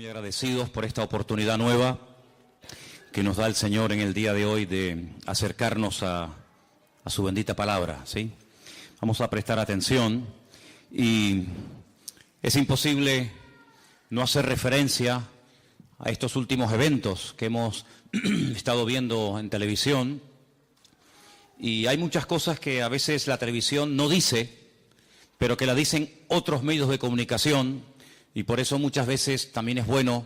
muy agradecidos por esta oportunidad nueva que nos da el Señor en el día de hoy de acercarnos a su bendita palabra, ¿sí? Vamos a prestar atención y es imposible no hacer referencia a estos últimos eventos que hemos estado viendo en televisión, y hay muchas cosas que a veces la televisión no dice, pero que la dicen otros medios de comunicación, y por eso muchas veces también es bueno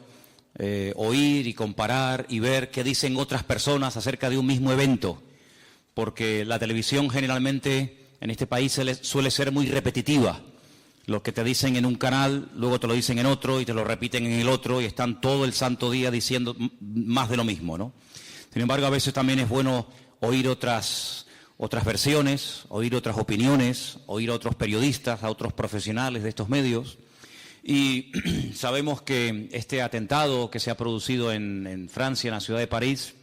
oír y comparar y ver qué dicen otras personas acerca de un mismo evento, porque la televisión generalmente en este país suele ser muy repetitiva. Lo que te dicen en un canal, luego te lo dicen en otro y te lo repiten en el otro, y están todo el santo día diciendo más de lo mismo, ¿no? Sin embargo, a veces también es bueno oír otras versiones, oír otras opiniones, oír a otros periodistas, a otros profesionales de estos medios. Y sabemos que este atentado que se ha producido en Francia, en la ciudad de París,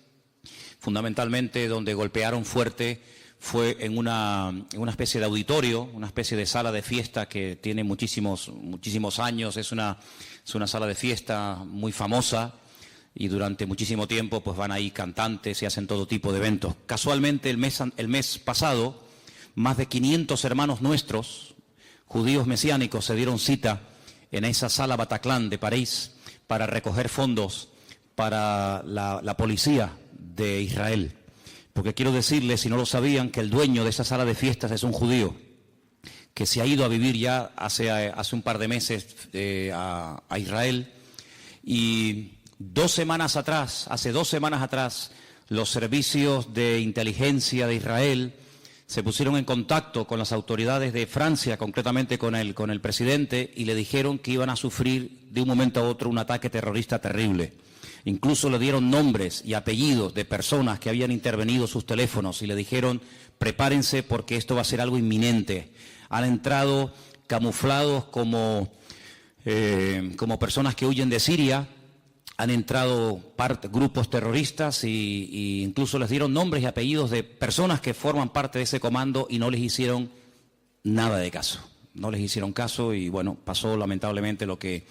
fundamentalmente donde golpearon fuerte, fue en una especie de auditorio, una especie de sala de fiesta que tiene muchísimos años. Es una sala de fiesta muy famosa, y durante muchísimo tiempo pues van ahí cantantes y hacen todo tipo de eventos. Casualmente el mes pasado, más de 500 hermanos nuestros, judíos mesiánicos, se dieron cita en esa sala Bataclan de París para recoger fondos para la policía de Israel. Porque quiero decirles, si no lo sabían, que el dueño de esa sala de fiestas es un judío que se ha ido a vivir ya hace un par de meses a Israel. Y hace 2 semanas atrás, los servicios de inteligencia de Israel se pusieron en contacto con las autoridades de Francia, concretamente con el presidente, y le dijeron que iban a sufrir de un momento a otro un ataque terrorista terrible. Incluso le dieron nombres y apellidos de personas que habían intervenido sus teléfonos y le dijeron: prepárense porque esto va a ser algo inminente. Han entrado camuflados como personas que huyen de Siria. Han entrado grupos terroristas y incluso les dieron nombres y apellidos de personas que forman parte de ese comando, y no les hicieron nada de caso. No les hicieron caso y bueno, pasó lamentablemente lo que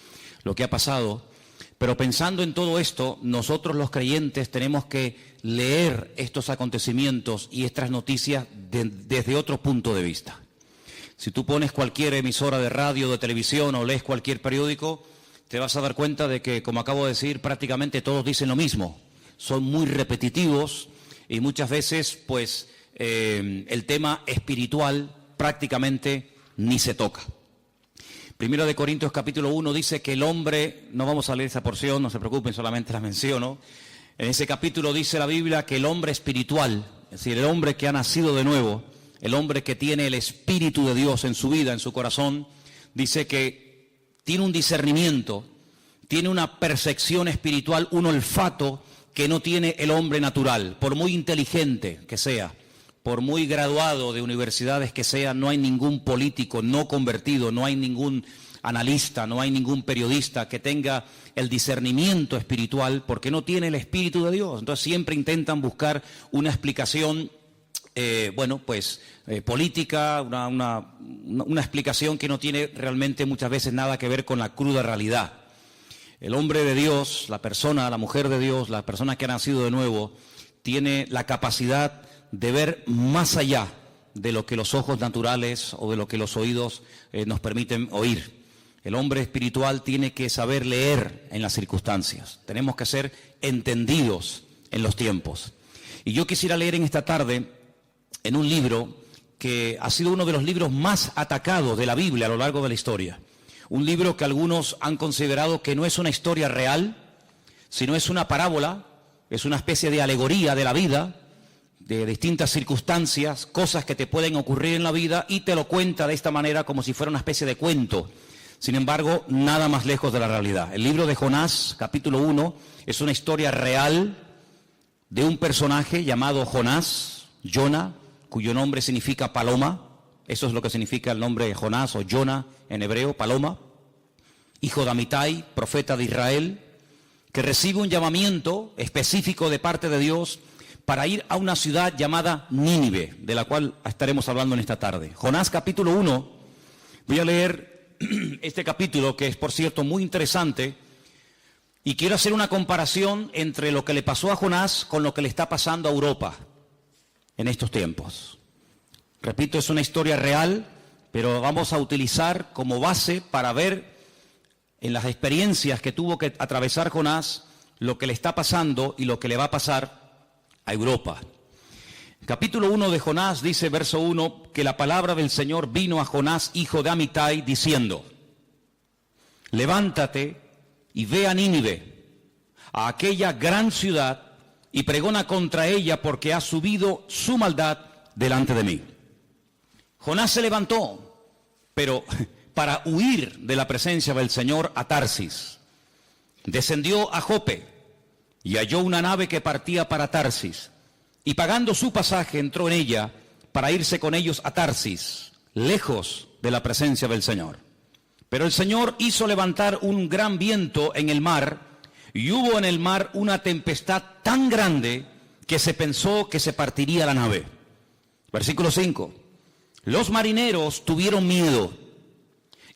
ha pasado. Pero pensando en todo esto, nosotros los creyentes tenemos que leer estos acontecimientos y estas noticias desde otro punto de vista. Si tú pones cualquier emisora de radio, de televisión, o lees cualquier periódico, te vas a dar cuenta de que, como acabo de decir, prácticamente todos dicen lo mismo. Son muy repetitivos y muchas veces pues el tema espiritual prácticamente ni se toca. Primero de Corintios capítulo 1 dice que el hombre, no vamos a leer esa porción, no se preocupen, solamente la menciono. En ese capítulo dice la Biblia que el hombre espiritual, es decir, el hombre que ha nacido de nuevo, el hombre que tiene el Espíritu de Dios en su vida, en su corazón, dice que tiene un discernimiento, tiene una percepción espiritual, un olfato que no tiene el hombre natural. Por muy inteligente que sea, por muy graduado de universidades que sea, no hay ningún político no convertido, no hay ningún analista, no hay ningún periodista que tenga el discernimiento espiritual, porque no tiene el Espíritu de Dios. Entonces siempre intentan buscar una explicación política, una explicación que no tiene realmente muchas veces nada que ver con la cruda realidad. El hombre de Dios, la persona, la mujer de Dios, la persona que ha nacido de nuevo, tiene la capacidad de ver más allá de lo que los ojos naturales o de lo que los oídos nos permiten oír. El hombre espiritual tiene que saber leer en las circunstancias. Tenemos que ser entendidos en los tiempos. Y yo quisiera leer en esta tarde en un libro que ha sido uno de los libros más atacados de la Biblia a lo largo de la historia. Un libro que algunos han considerado que no es una historia real, sino es una parábola, es una especie de alegoría de la vida, de distintas circunstancias, cosas que te pueden ocurrir en la vida, y te lo cuenta de esta manera como si fuera una especie de cuento. Sin embargo, nada más lejos de la realidad. El libro de Jonás, capítulo 1, es una historia real de un personaje llamado Jonás, Jonah, cuyo nombre significa paloma. Eso es lo que significa el nombre de Jonás o Jonah en hebreo, paloma. Hijo de Amitai, profeta de Israel, que recibe un llamamiento específico de parte de Dios para ir a una ciudad llamada Nínive, de la cual estaremos hablando en esta tarde. Jonás capítulo 1, voy a leer este capítulo, que es por cierto muy interesante, Y quiero hacer una comparación entre lo que le pasó a Jonás con lo que le está pasando a Europa en estos tiempos. Repito, es una historia real, pero vamos a utilizar como base para ver en las experiencias que tuvo que atravesar Jonás lo que le está pasando y lo que le va a pasar a Europa. Capítulo 1 de Jonás dice, verso 1, que la palabra del Señor vino a Jonás, hijo de Amitai, diciendo: levántate y ve a Nínive, a aquella gran ciudad, y pregona contra ella, porque ha subido su maldad delante de mí. Jonás se levantó, pero para huir de la presencia del Señor, a Tarsis. Descendió a Jope y halló una nave que partía para Tarsis, y pagando su pasaje entró en ella para irse con ellos a Tarsis, lejos de la presencia del Señor. Pero el Señor hizo levantar un gran viento en el mar, y hubo en el mar una tempestad tan grande que se pensó que se partiría la nave. Versículo 5. Los marineros tuvieron miedo,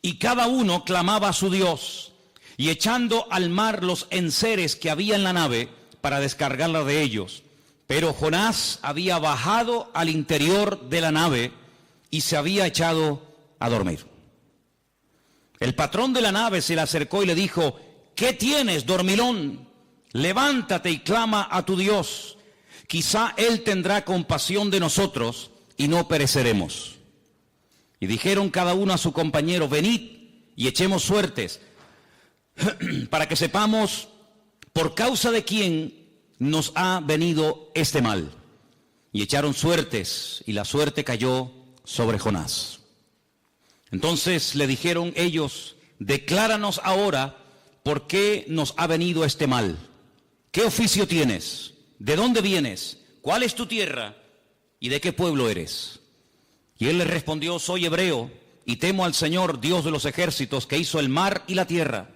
y cada uno clamaba a su Dios, y echando al mar los enseres que había en la nave para descargarla de ellos. Pero Jonás había bajado al interior de la nave y se había echado a dormir. El patrón de la nave se le acercó y le dijo: ¿qué tienes, dormilón? Levántate y clama a tu Dios. Quizá Él tendrá compasión de nosotros y no pereceremos. Y dijeron cada uno a su compañero: venid y echemos suertes, para que sepamos por causa de quién nos ha venido este mal. Y echaron suertes, y la suerte cayó sobre Jonás. Entonces le dijeron ellos: decláranos ahora por qué nos ha venido este mal. ¿Qué oficio tienes? ¿De dónde vienes? ¿Cuál es tu tierra? ¿Y de qué pueblo eres? Y él les respondió: soy hebreo, y temo al Señor, Dios de los ejércitos, que hizo el mar y la tierra.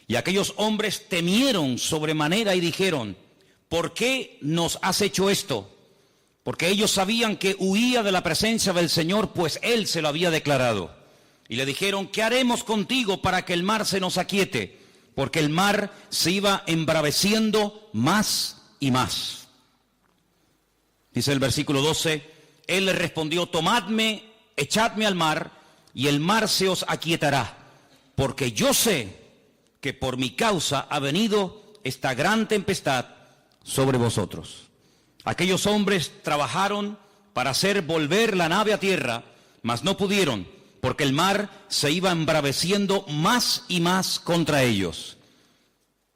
Y aquellos hombres temieron sobremanera y dijeron: ¿por qué nos has hecho esto? Porque ellos sabían que huía de la presencia del Señor, pues Él se lo había declarado. Y le dijeron: ¿qué haremos contigo para que el mar se nos aquiete? Porque el mar se iba embraveciendo más y más. Dice el versículo 12, Él le respondió: tomadme, echadme al mar, y el mar se os aquietará, porque yo sé que por mi causa ha venido esta gran tempestad sobre vosotros. Aquellos hombres trabajaron para hacer volver la nave a tierra, mas no pudieron, porque el mar se iba embraveciendo más y más contra ellos.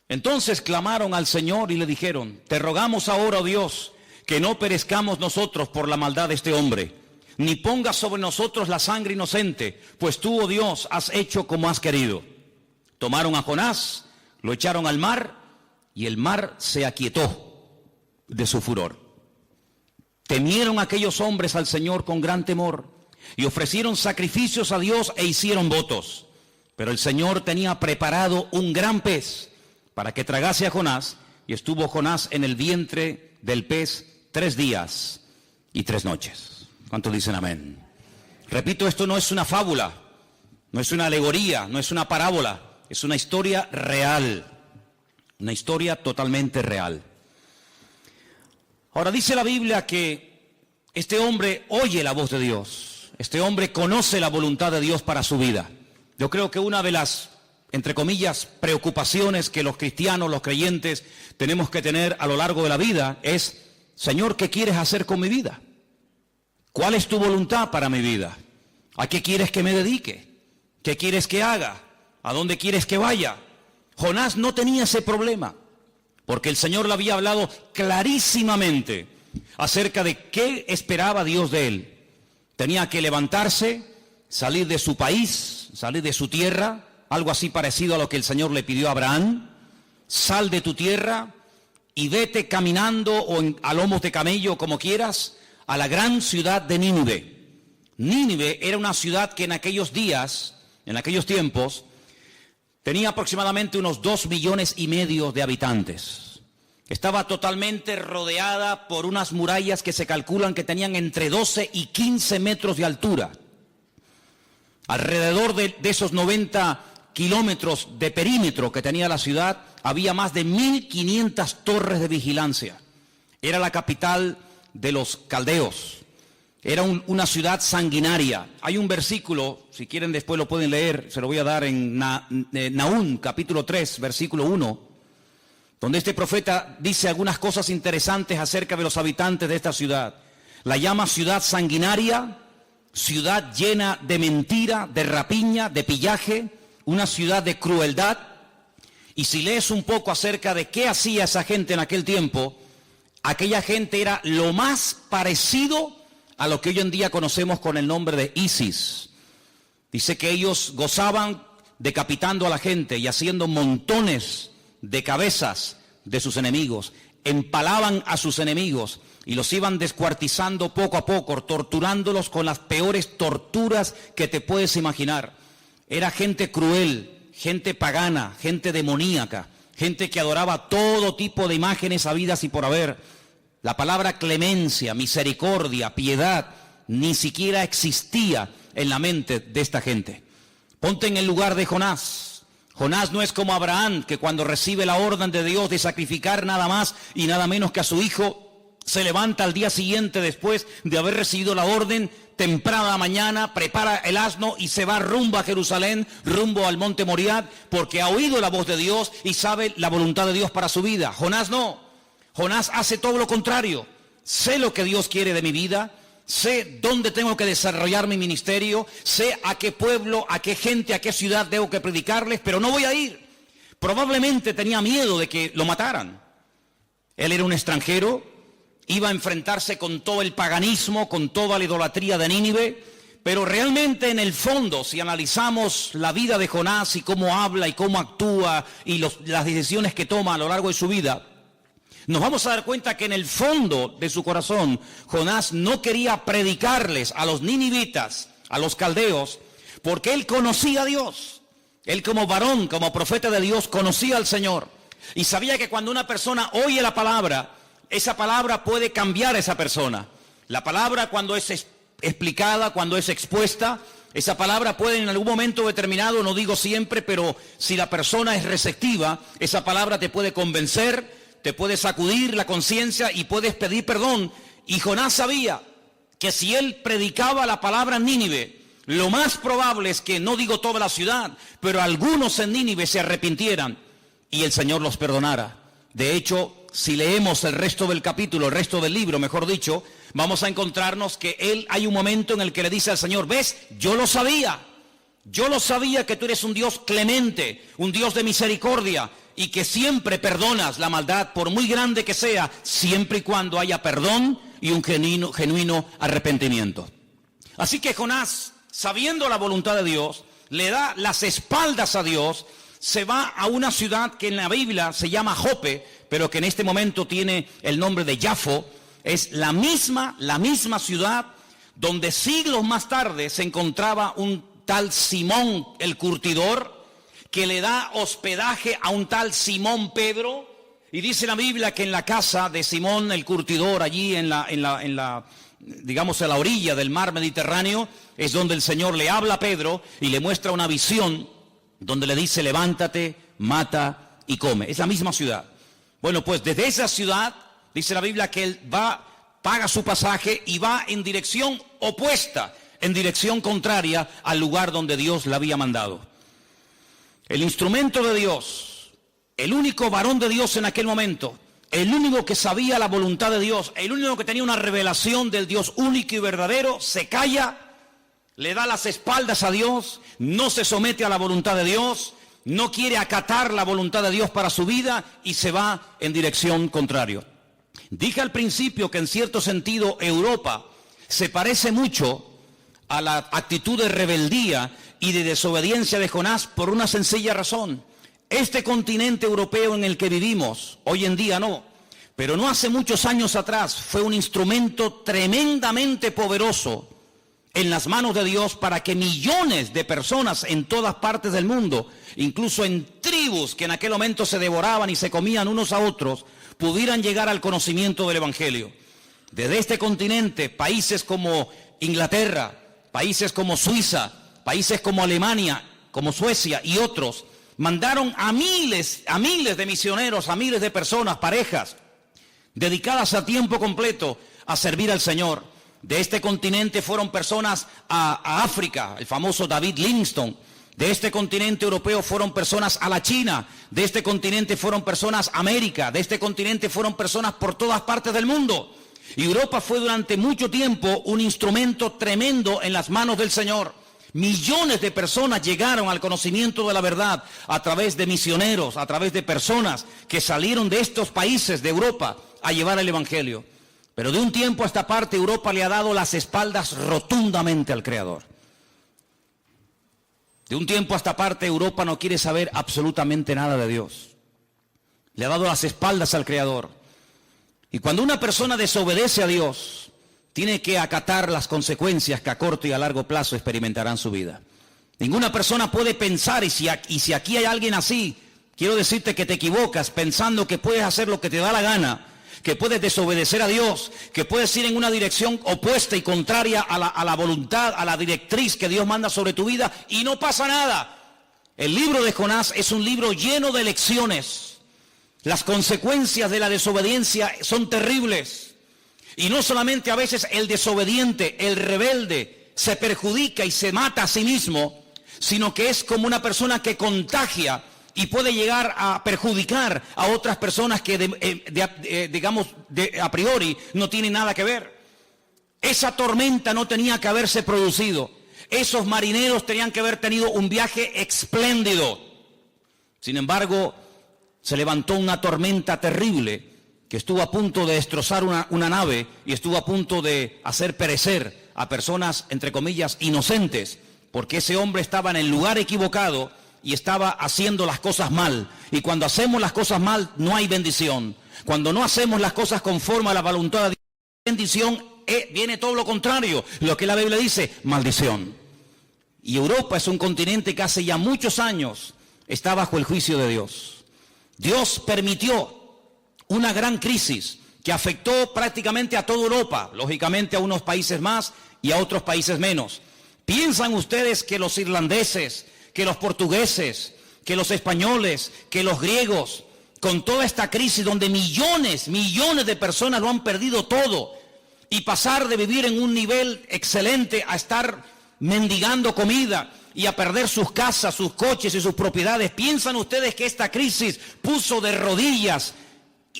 Entonces clamaron al Señor y le dijeron: te rogamos ahora, oh Dios, que no perezcamos nosotros por la maldad de este hombre, ni pongas sobre nosotros la sangre inocente, pues tú, oh Dios, has hecho como has querido. Tomaron a Jonás, lo echaron al mar, y el mar se aquietó de su furor. Temieron aquellos hombres al Señor con gran temor, y ofrecieron sacrificios a Dios e hicieron votos. Pero el Señor tenía preparado un gran pez para que tragase a Jonás, y estuvo Jonás en el vientre del pez 3 días y 3 noches. ¿Cuántos dicen amén? Repito, esto no es una fábula, no es una alegoría, no es una parábola, es una historia real. Una historia totalmente real. Ahora dice la Biblia que este hombre oye la voz de Dios. Este hombre conoce la voluntad de Dios para su vida. Yo creo que una de las, entre comillas, preocupaciones que los cristianos, los creyentes, tenemos que tener a lo largo de la vida es: Señor, ¿qué quieres hacer con mi vida? ¿Cuál es tu voluntad para mi vida? ¿A qué quieres que me dedique? ¿Qué quieres que haga? ¿A dónde quieres que vaya? Jonás no tenía ese problema, porque el Señor le había hablado clarísimamente acerca de qué esperaba Dios de él. Tenía que levantarse, salir de su país, salir de su tierra, algo así parecido a lo que el Señor le pidió a Abraham. Sal de tu tierra y vete caminando o a lomos de camello, como quieras, a la gran ciudad de Nínive. Nínive era una ciudad que en aquellos días, en aquellos tiempos, tenía aproximadamente unos 2,5 millones de habitantes. Estaba totalmente rodeada por unas murallas que se calculan que tenían entre 12 y 15 metros de altura. Alrededor de esos 90 kilómetros de perímetro que tenía la ciudad, había más de 1.500 torres de vigilancia. Era la capital de los caldeos. Era una ciudad sanguinaria. Hay un versículo, si quieren después lo pueden leer, se lo voy a dar en Nahum, capítulo 3, versículo 1, donde este profeta dice algunas cosas interesantes acerca de los habitantes de esta ciudad. La llama ciudad sanguinaria, ciudad llena de mentira, de rapiña, de pillaje, una ciudad de crueldad. Y si lees un poco acerca de qué hacía esa gente en aquel tiempo, aquella gente era lo más parecido a lo que hoy en día conocemos con el nombre de ISIS. Dice que ellos gozaban decapitando a la gente y haciendo montones de cabezas de sus enemigos. Empalaban a sus enemigos y los iban descuartizando poco a poco, torturándolos con las peores torturas que te puedes imaginar. Era gente cruel, gente pagana, gente demoníaca, gente que adoraba todo tipo de imágenes habidas y por haber. La palabra clemencia, misericordia, piedad, ni siquiera existía en la mente de esta gente. Ponte en el lugar de Jonás. Jonás no es como Abraham, que cuando recibe la orden de Dios de sacrificar nada más y nada menos que a su hijo, se levanta al día siguiente después de haber recibido la orden, temprana mañana, prepara el asno y se va rumbo a Jerusalén, rumbo al monte Moriah, porque ha oído la voz de Dios y sabe la voluntad de Dios para su vida. Jonás no. Jonás hace todo lo contrario. Sé lo que Dios quiere de mi vida, sé dónde tengo que desarrollar mi ministerio, sé a qué pueblo, a qué gente, a qué ciudad debo que predicarles, pero no voy a ir. Probablemente tenía miedo de que lo mataran. Él era un extranjero, iba a enfrentarse con todo el paganismo, con toda la idolatría de Nínive, pero realmente en el fondo, si analizamos la vida de Jonás y cómo habla y cómo actúa y las decisiones que toma a lo largo de su vida, nos vamos a dar cuenta que en el fondo de su corazón, Jonás no quería predicarles a los ninivitas, a los caldeos, porque él conocía a Dios. Él como varón, como profeta de Dios, conocía al Señor. Y sabía que cuando una persona oye la palabra, esa palabra puede cambiar a esa persona. La palabra cuando es explicada, cuando es expuesta, esa palabra puede en algún momento determinado, no digo siempre, pero si la persona es receptiva, esa palabra te puede convencer, te puede sacudir la conciencia y puedes pedir perdón. Y Jonás sabía que si él predicaba la palabra en Nínive, lo más probable es que, no digo toda la ciudad, pero algunos en Nínive se arrepintieran y el Señor los perdonara. De hecho, si leemos el resto del capítulo, el resto del libro, mejor dicho, vamos a encontrarnos que hay un momento en el que le dice al Señor, ¿ves? Yo lo sabía que tú eres un Dios clemente, un Dios de misericordia, y que siempre perdonas la maldad, por muy grande que sea, siempre y cuando haya perdón y un genuino arrepentimiento. Así que Jonás, sabiendo la voluntad de Dios, le da las espaldas a Dios, se va a una ciudad que en la Biblia se llama Jope, pero que en este momento tiene el nombre de Jafo. Es la misma ciudad donde siglos más tarde se encontraba un tal Simón el curtidor, que le da hospedaje a un tal Simón Pedro, y dice la Biblia que en la casa de Simón el curtidor, allí digamos a la orilla del mar Mediterráneo, es donde el Señor le habla a Pedro y le muestra una visión donde le dice, levántate, mata y come. Es la misma ciudad. Bueno, pues desde esa ciudad, dice la Biblia que él paga su pasaje y va en dirección opuesta, en dirección contraria al lugar donde Dios le había mandado. El instrumento de Dios, el único varón de Dios en aquel momento, el único que sabía la voluntad de Dios, el único que tenía una revelación del Dios único y verdadero, se calla, le da las espaldas a Dios, no se somete a la voluntad de Dios, no quiere acatar la voluntad de Dios para su vida y se va en dirección contraria. Dije al principio que en cierto sentido Europa se parece mucho a la actitud de rebeldía y de desobediencia de Jonás por una sencilla razón. Este continente europeo en el que vivimos, hoy en día no, pero no hace muchos años atrás, fue un instrumento tremendamente poderoso en las manos de Dios para que millones de personas en todas partes del mundo, incluso en tribus que en aquel momento se devoraban y se comían unos a otros, pudieran llegar al conocimiento del Evangelio. Desde este continente, países como Inglaterra, países como Suiza, países como Alemania, como Suecia y otros, mandaron a miles de misioneros, a miles de personas, parejas, dedicadas a tiempo completo a servir al Señor. De este continente fueron personas a África, el famoso David Livingstone. De este continente europeo fueron personas a la China. De este continente fueron personas a América. De este continente fueron personas por todas partes del mundo. Y Europa fue durante mucho tiempo un instrumento tremendo en las manos del Señor. Millones de personas llegaron al conocimiento de la verdad a través de misioneros, a través de personas que salieron de estos países de Europa a llevar el Evangelio. Pero de un tiempo a esta parte Europa le ha dado las espaldas rotundamente al Creador. De un tiempo a esta parte Europa no quiere saber absolutamente nada de Dios. Le ha dado las espaldas al Creador. Y cuando una persona desobedece a Dios, tiene que acatar las consecuencias que a corto y a largo plazo experimentarán su vida. Ninguna persona puede pensar, y si aquí hay alguien así, quiero decirte que te equivocas pensando que puedes hacer lo que te da la gana, que puedes desobedecer a Dios, que puedes ir en una dirección opuesta y contraria a la voluntad, a la directriz que Dios manda sobre tu vida, y no pasa nada. El libro de Jonás es un libro lleno de lecciones. Las consecuencias de la desobediencia son terribles. Y no solamente a veces el desobediente, el rebelde, se perjudica y se mata a sí mismo, sino que es como una persona que contagia y puede llegar a perjudicar a otras personas que a priori no tienen nada que ver. Esa tormenta no tenía que haberse producido. Esos marineros tenían que haber tenido un viaje espléndido. Sin embargo, se levantó una tormenta terrible que estuvo a punto de destrozar una nave y estuvo a punto de hacer perecer a personas, entre comillas, inocentes, porque ese hombre estaba en el lugar equivocado y estaba haciendo las cosas mal. Y cuando hacemos las cosas mal, no hay bendición. Cuando no hacemos las cosas conforme a la voluntad de Dios, bendición, viene todo lo contrario. Lo que la Biblia dice, maldición. Y Europa es un continente que hace ya muchos años está bajo el juicio de Dios. Dios permitió una gran crisis que afectó prácticamente a toda Europa, lógicamente a unos países más y a otros países menos. ¿Piensan ustedes que los irlandeses, que los portugueses, que los españoles, que los griegos, con toda esta crisis donde millones de personas lo han perdido todo y pasar de vivir en un nivel excelente a estar mendigando comida y a perder sus casas, sus coches y sus propiedades? ¿Piensan ustedes que esta crisis puso de rodillas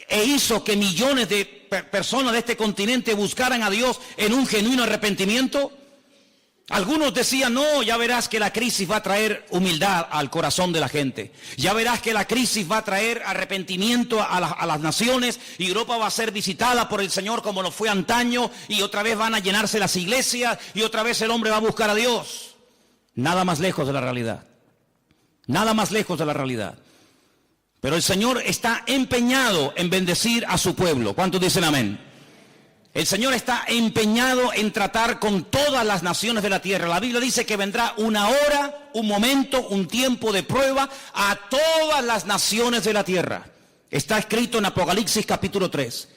e hizo que millones de personas de este continente buscaran a Dios en un genuino arrepentimiento? Algunos decían, no, ya verás que la crisis va a traer humildad al corazón de la gente. Ya verás que la crisis va a traer arrepentimiento a las naciones y Europa va a ser visitada por el Señor como lo fue antaño y otra vez van a llenarse las iglesias y otra vez el hombre va a buscar a Dios. Nada más lejos de la realidad. Nada más lejos de la realidad. Pero el Señor está empeñado en bendecir a su pueblo. ¿Cuántos dicen amén? El Señor está empeñado en tratar con todas las naciones de la tierra. La Biblia dice que vendrá una hora, un momento, un tiempo de prueba a todas las naciones de la tierra. Está escrito en Apocalipsis capítulo 3.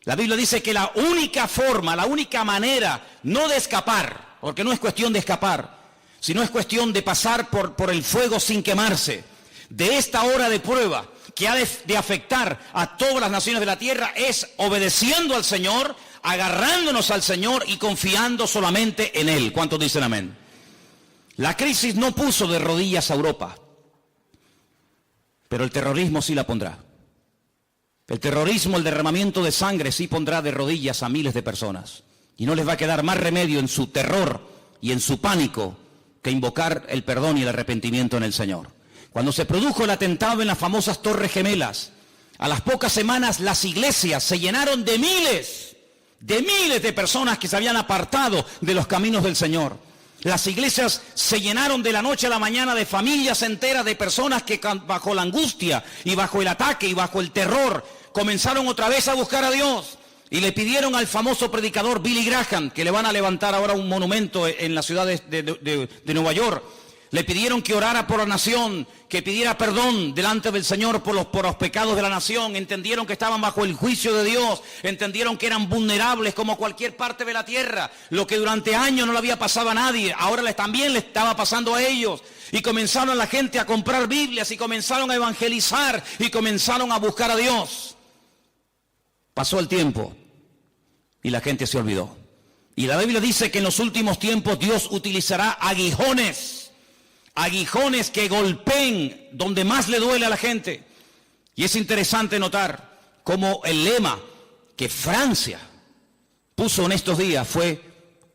La Biblia dice que la única forma, la única manera, no de escapar, porque no es cuestión de escapar, sino es cuestión de pasar por el fuego sin quemarse, de esta hora de prueba que ha de afectar a todas las naciones de la tierra, es obedeciendo al Señor, agarrándonos al Señor y confiando solamente en Él. ¿Cuántos dicen amén? La crisis no puso de rodillas a Europa, pero el terrorismo sí la pondrá. El terrorismo, el derramamiento de sangre sí pondrá de rodillas a miles de personas. Y no les va a quedar más remedio en su terror y en su pánico que invocar el perdón y el arrepentimiento en el Señor. Cuando se produjo el atentado en las famosas Torres Gemelas, a las pocas semanas las iglesias se llenaron de miles de personas que se habían apartado de los caminos del Señor. Las iglesias se llenaron de la noche a la mañana de familias enteras de personas que bajo la angustia y bajo el ataque y bajo el terror comenzaron otra vez a buscar a Dios. Y le pidieron al famoso predicador Billy Graham, que le van a levantar ahora un monumento en la ciudad de Nueva York, Le pidieron que orara por la nación, que pidiera perdón delante del Señor por los pecados de la nación. Entendieron que estaban bajo el juicio de Dios. Entendieron que eran vulnerables como cualquier parte de la tierra. Lo que durante años no le había pasado a nadie, ahora también le estaba pasando a ellos. Y comenzaron la gente a comprar Biblias y comenzaron a evangelizar y comenzaron a buscar a Dios. Pasó el tiempo y la gente se olvidó. Y la Biblia dice que en los últimos tiempos Dios utilizará aguijones que golpeen donde más le duele a la gente. Y es interesante notar cómo el lema que Francia puso en estos días fue: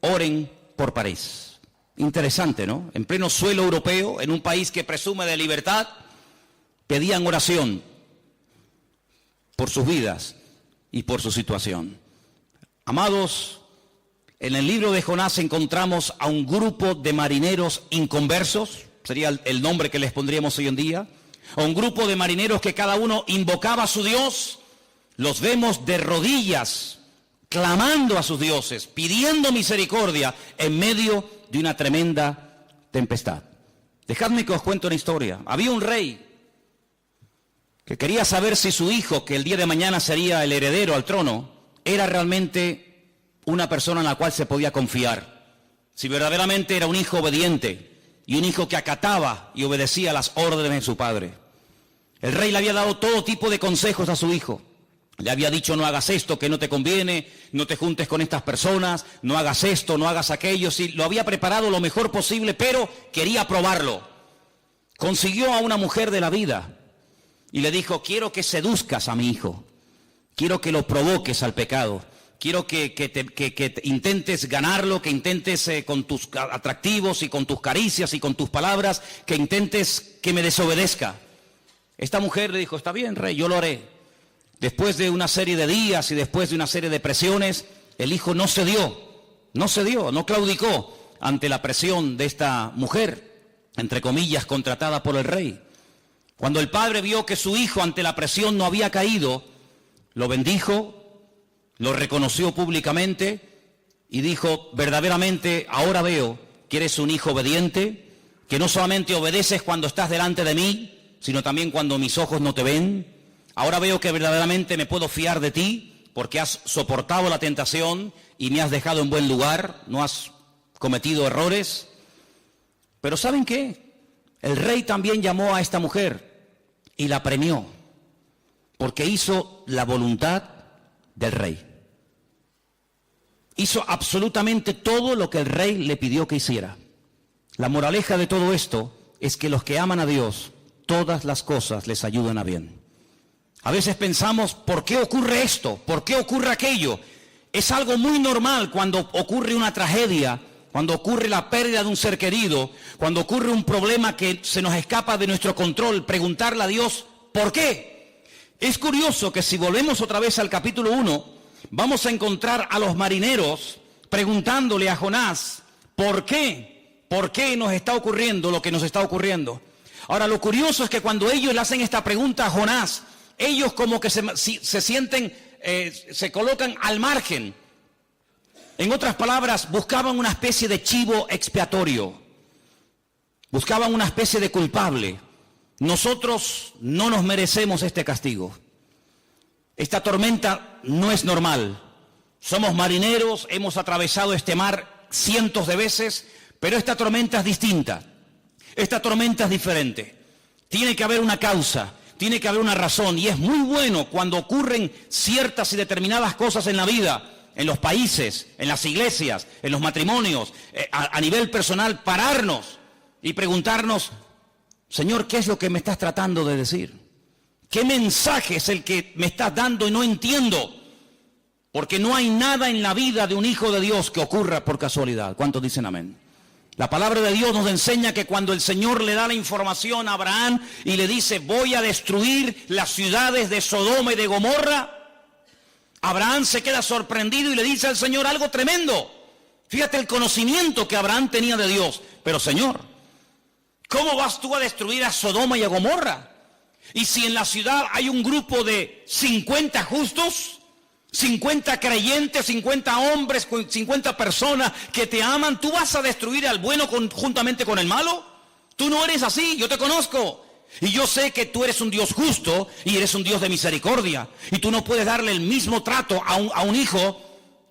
oren por París. Interesante, ¿no? En pleno suelo europeo, en un país que presume de libertad, pedían oración por sus vidas y por su situación. Amados, en el libro de Jonás encontramos a un grupo de marineros inconversos, sería el nombre que les pondríamos hoy en día, a un grupo de marineros que cada uno invocaba a su Dios. Los vemos de rodillas, clamando a sus dioses, pidiendo misericordia en medio de una tremenda tempestad. Dejadme que os cuente una historia. Había un rey que quería saber si su hijo, que el día de mañana sería el heredero al trono, era realmente una persona en la cual se podía confiar, si verdaderamente era un hijo obediente y un hijo que acataba y obedecía las órdenes de su padre. El rey le había dado todo tipo de consejos a su hijo. Le había dicho: no hagas esto que no te conviene, no te juntes con estas personas, no hagas esto, no hagas aquello. Sí, lo había preparado lo mejor posible, pero quería probarlo. Consiguió a una mujer de la vida y le dijo: quiero que seduzcas a mi hijo, quiero que lo provoques al pecado. Quiero que intentes ganarlo, que intentes con tus atractivos y con tus caricias y con tus palabras, que intentes que me desobedezca. Esta mujer le dijo: está bien, rey, yo lo haré. Después de una serie de días y después de una serie de presiones, el hijo no cedió, no claudicó ante la presión de esta mujer, entre comillas, contratada por el rey. Cuando el padre vio que su hijo ante la presión no había caído, lo bendijo, lo reconoció públicamente y dijo: verdaderamente ahora veo que eres un hijo obediente, que no solamente obedeces cuando estás delante de mí, sino también cuando mis ojos no te ven. Ahora veo que verdaderamente me puedo fiar de ti, porque has soportado la tentación y me has dejado en buen lugar, no has cometido errores. Pero ¿saben qué? El rey también llamó a esta mujer y la premió, porque hizo la voluntad del rey. Hizo absolutamente todo lo que el rey le pidió que hiciera. La moraleja de todo esto es que los que aman a Dios, todas las cosas les ayudan a bien. A veces pensamos: ¿por qué ocurre esto? ¿Por qué ocurre aquello? Es algo muy normal cuando ocurre una tragedia, cuando ocurre la pérdida de un ser querido, cuando ocurre un problema que se nos escapa de nuestro control, preguntarle a Dios: ¿por qué? Es curioso que si volvemos otra vez al capítulo 1, vamos a encontrar a los marineros preguntándole a Jonás: ¿por qué? ¿Por qué nos está ocurriendo lo que nos está ocurriendo? Ahora, lo curioso es que cuando ellos le hacen esta pregunta a Jonás, ellos como que se sienten, se colocan al margen. En otras palabras, buscaban una especie de chivo expiatorio. Buscaban una especie de culpable. Nosotros no nos merecemos este castigo. Esta tormenta no es normal. Somos marineros, hemos atravesado este mar cientos de veces, pero esta tormenta es distinta. Esta tormenta es diferente. Tiene que haber una causa, tiene que haber una razón, y es muy bueno cuando ocurren ciertas y determinadas cosas en la vida, en los países, en las iglesias, en los matrimonios, a nivel personal, pararnos y preguntarnos: Señor, ¿qué es lo que me estás tratando de decir? ¿Qué mensaje es el que me estás dando y no entiendo? Porque no hay nada en la vida de un hijo de Dios que ocurra por casualidad. ¿Cuántos dicen amén? La palabra de Dios nos enseña que cuando el Señor le da la información a Abraham y le dice: voy a destruir las ciudades de Sodoma y de Gomorra, Abraham se queda sorprendido y le dice al Señor algo tremendo. Fíjate el conocimiento que Abraham tenía de Dios. Pero Señor, ¿cómo vas tú a destruir a Sodoma y a Gomorra? Y si en la ciudad hay un grupo de 50 justos, 50 creyentes, 50 hombres, 50 personas que te aman, ¿tú vas a destruir al bueno juntamente con el malo? Tú no eres así, yo te conozco. Y yo sé que tú eres un Dios justo y eres un Dios de misericordia. Y tú no puedes darle el mismo trato a un hijo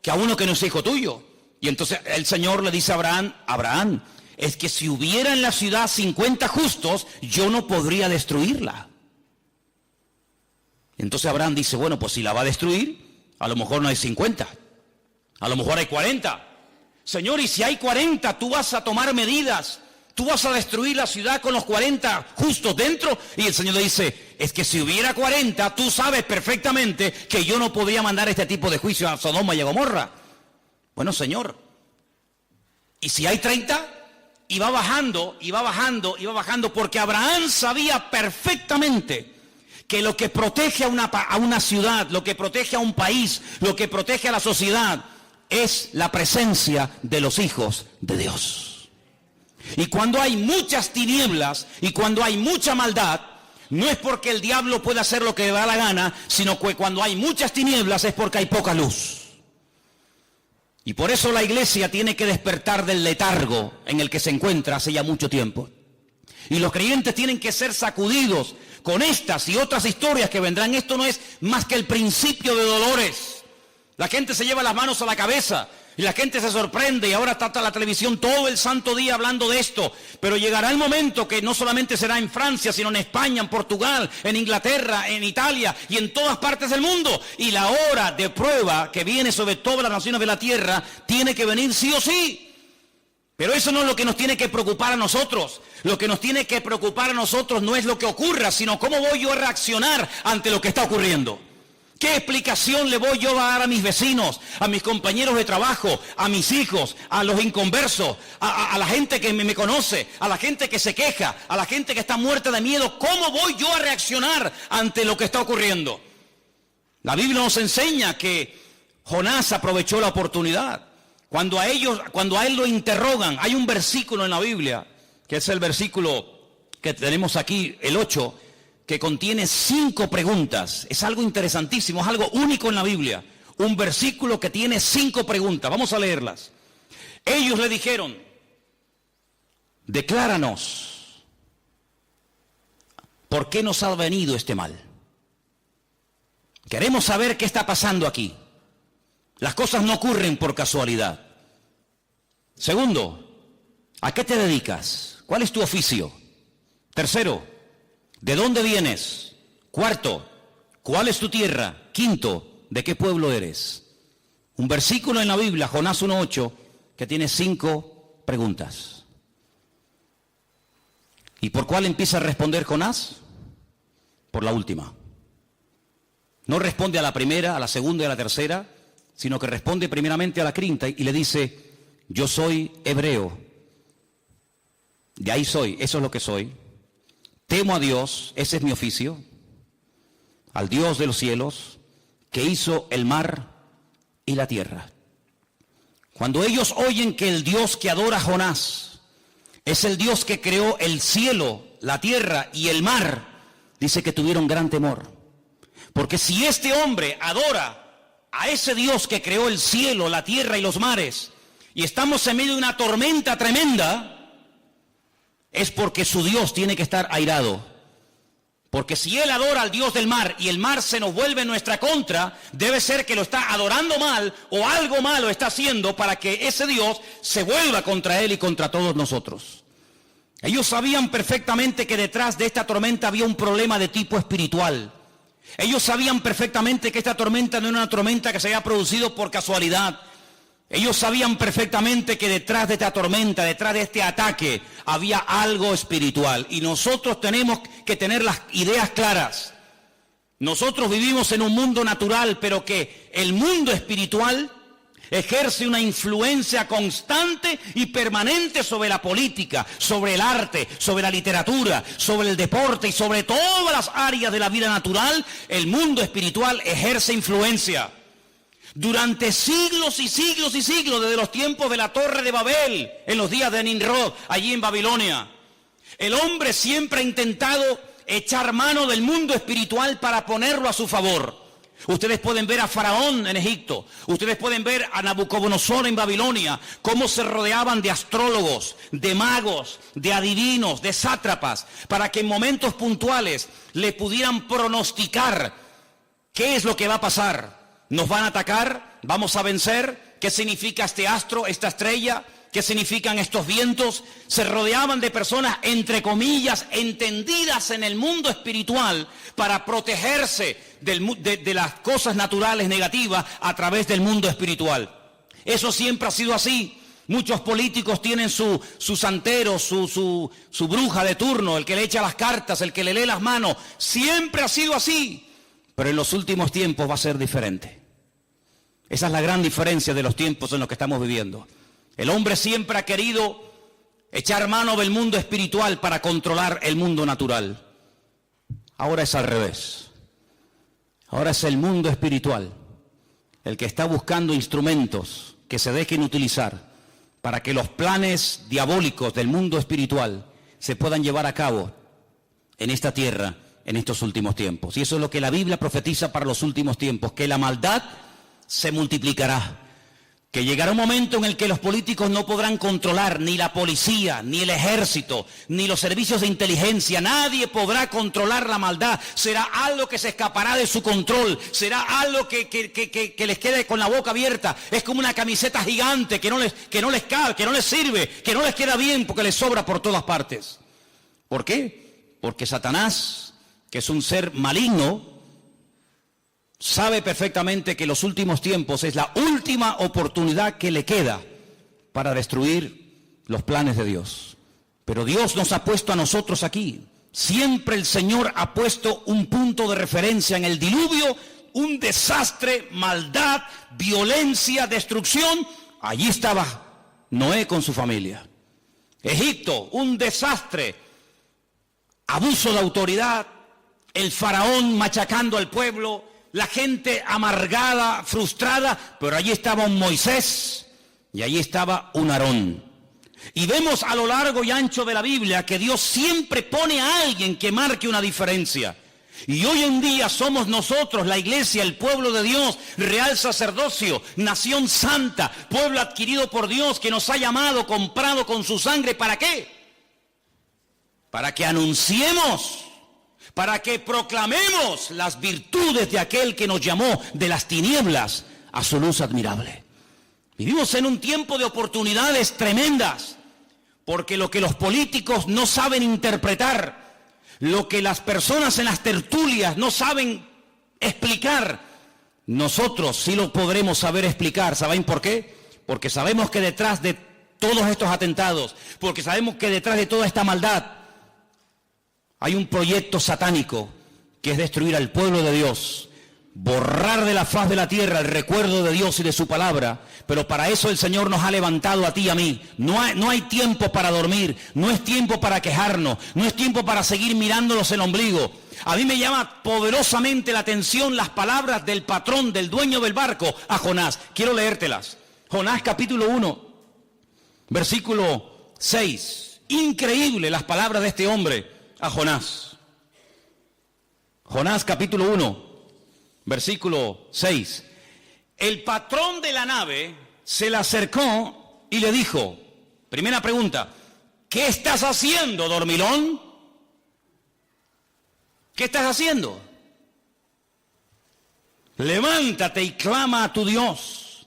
que a uno que no es hijo tuyo. Y entonces el Señor le dice a Abraham, Abraham, es que si hubiera en la ciudad 50 justos, yo no podría destruirla. Entonces Abraham dice, bueno, pues si la va a destruir, a lo mejor no hay 50, a lo mejor hay 40. Señor, y si hay 40, tú vas a tomar medidas, tú vas a destruir la ciudad con los 40 justos dentro. Y el Señor le dice, es que si hubiera 40, tú sabes perfectamente que yo no podría mandar este tipo de juicio a Sodoma y a Gomorra. Bueno, Señor, y si hay 30, y va bajando, y va bajando, y va bajando, porque Abraham sabía perfectamente que lo que protege a una ciudad, lo que protege a un país, lo que protege a la sociedad, es la presencia de los hijos de Dios. Y cuando hay muchas tinieblas, y cuando hay mucha maldad, no es porque el diablo pueda hacer lo que le da la gana, sino que cuando hay muchas tinieblas es porque hay poca luz. Y por eso la iglesia tiene que despertar del letargo en el que se encuentra hace ya mucho tiempo. Y los creyentes tienen que ser sacudidos con estas y otras historias que vendrán. Esto no es más que el principio de dolores. La gente se lleva las manos a la cabeza y la gente se sorprende, y ahora está la televisión todo el santo día hablando de esto. Pero llegará el momento que no solamente será en Francia, sino en España, en Portugal, en Inglaterra, en Italia y en todas partes del mundo. Y la hora de prueba que viene sobre todas las naciones de la tierra tiene que venir sí o sí. Pero eso no es lo que nos tiene que preocupar a nosotros. Lo que nos tiene que preocupar a nosotros no es lo que ocurra, sino cómo voy yo a reaccionar ante lo que está ocurriendo. ¿Qué explicación le voy yo a dar a mis vecinos, a mis compañeros de trabajo, a mis hijos, a los inconversos, a la gente que me conoce, a la gente que se queja, a la gente que está muerta de miedo? ¿Cómo voy yo a reaccionar ante lo que está ocurriendo? La Biblia nos enseña que Jonás aprovechó la oportunidad. Cuando a él lo interrogan, hay un versículo en la Biblia, que es el versículo que tenemos aquí, el 8, que contiene 5 preguntas. Es algo interesantísimo, es algo único en la Biblia. Un versículo que tiene 5 preguntas. Vamos a leerlas. Ellos le dijeron, decláranos, ¿por qué nos ha venido este mal? Queremos saber qué está pasando aquí. Las cosas no ocurren por casualidad. Segundo, ¿a qué te dedicas? ¿Cuál es tu oficio? Tercero, ¿de dónde vienes? Cuarto, ¿cuál es tu tierra? Quinto, ¿de qué pueblo eres? Un versículo en la Biblia, Jonás 1:8, que tiene 5 preguntas. ¿Y por cuál empieza a responder Jonás? Por la última. No responde a la primera, a la segunda y a la tercera, sino que responde primeramente a la quinta y le dice, yo soy hebreo, de ahí soy, eso es lo que soy, temo a Dios, ese es mi oficio, al Dios de los cielos, que hizo el mar y la tierra. Cuando ellos oyen que el Dios que adora a Jonás es el Dios que creó el cielo, la tierra y el mar, dice que tuvieron gran temor. Porque si este hombre adora a ese Dios que creó el cielo, la tierra y los mares, y estamos en medio de una tormenta tremenda, es porque su Dios tiene que estar airado. Porque si él adora al Dios del mar y el mar se nos vuelve en nuestra contra, debe ser que lo está adorando mal o algo malo está haciendo para que ese Dios se vuelva contra él y contra todos nosotros. Ellos sabían perfectamente que detrás de esta tormenta había un problema de tipo espiritual. Ellos sabían perfectamente que esta tormenta no era una tormenta que se había producido por casualidad. Ellos sabían perfectamente que detrás de esta tormenta, detrás de este ataque, había algo espiritual. Y nosotros tenemos que tener las ideas claras. Nosotros vivimos en un mundo natural, pero que el mundo espiritual ejerce una influencia constante y permanente sobre la política, sobre el arte, sobre la literatura, sobre el deporte y sobre todas las áreas de la vida natural. El mundo espiritual ejerce influencia. Durante siglos y siglos y siglos, desde los tiempos de la Torre de Babel, en los días de Nimrod, allí en Babilonia, el hombre siempre ha intentado echar mano del mundo espiritual para ponerlo a su favor. Ustedes pueden ver a Faraón en Egipto. Ustedes pueden ver a Nabucodonosor en Babilonia, cómo se rodeaban de astrólogos, de magos, de adivinos, de sátrapas, para que en momentos puntuales le pudieran pronosticar qué es lo que va a pasar. ¿Nos van a atacar? ¿Vamos a vencer? ¿Qué significa este astro, esta estrella? ¿Qué significan estos vientos? Se rodeaban de personas, entre comillas, entendidas en el mundo espiritual para protegerse de las cosas naturales negativas a través del mundo espiritual. Eso siempre ha sido así. Muchos políticos tienen su santero, su bruja de turno, el que le echa las cartas, el que le lee las manos. Siempre ha sido así. Pero en los últimos tiempos va a ser diferente. Esa es la gran diferencia de los tiempos en los que estamos viviendo. El hombre siempre ha querido echar mano del mundo espiritual para controlar el mundo natural. Ahora es al revés. Ahora es el mundo espiritual el que está buscando instrumentos que se dejen utilizar para que los planes diabólicos del mundo espiritual se puedan llevar a cabo en esta tierra en estos últimos tiempos. Y eso es lo que la Biblia profetiza para los últimos tiempos, que la maldad se multiplicará. Que llegará un momento en el que los políticos no podrán controlar ni la policía, ni el ejército, ni los servicios de inteligencia. Nadie podrá controlar la maldad. Será algo que se escapará de su control. Será algo que les quede con la boca abierta. Es como una camiseta gigante que no les cabe, que no les sirve, que no les queda bien porque les sobra por todas partes. ¿Por qué? Porque Satanás, que es un ser maligno, sabe perfectamente que los últimos tiempos es la última oportunidad que le queda para destruir los planes de Dios. Pero Dios nos ha puesto a nosotros aquí. Siempre el Señor ha puesto un punto de referencia en el diluvio, un desastre, maldad, violencia, destrucción. Allí estaba Noé con su familia. Egipto, un desastre, abuso de autoridad, el faraón machacando al pueblo, la gente amargada, frustrada, pero allí estaba un Moisés y allí estaba un Aarón. Y vemos a lo largo y ancho de la Biblia que Dios siempre pone a alguien que marque una diferencia. Y hoy en día somos nosotros, la iglesia, el pueblo de Dios, real sacerdocio, nación santa, pueblo adquirido por Dios que nos ha llamado, comprado con su sangre. ¿Para qué? Para que anunciemos, para que proclamemos las virtudes de aquel que nos llamó de las tinieblas a su luz admirable. Vivimos en un tiempo de oportunidades tremendas, porque lo que los políticos no saben interpretar, lo que las personas en las tertulias no saben explicar, nosotros sí lo podremos saber explicar. ¿Saben por qué? Porque sabemos que detrás de todos estos atentados, porque sabemos que detrás de toda esta maldad, hay un proyecto satánico que es destruir al pueblo de Dios, borrar de la faz de la tierra el recuerdo de Dios y de su palabra. Pero para eso el Señor nos ha levantado a ti y a mí. No hay tiempo para dormir, no es tiempo para quejarnos, no es tiempo para seguir mirándonos el ombligo. A mí me llama poderosamente la atención las palabras del patrón, del dueño del barco, a Jonás. Quiero leértelas. Jonás capítulo 1, versículo 6. Increíble las palabras de este hombre a Jonás. Jonás capítulo 1, versículo 6. El patrón de la nave se le acercó y le dijo, primera pregunta, ¿qué estás haciendo, dormilón? ¿Qué estás haciendo? Levántate y clama a tu Dios.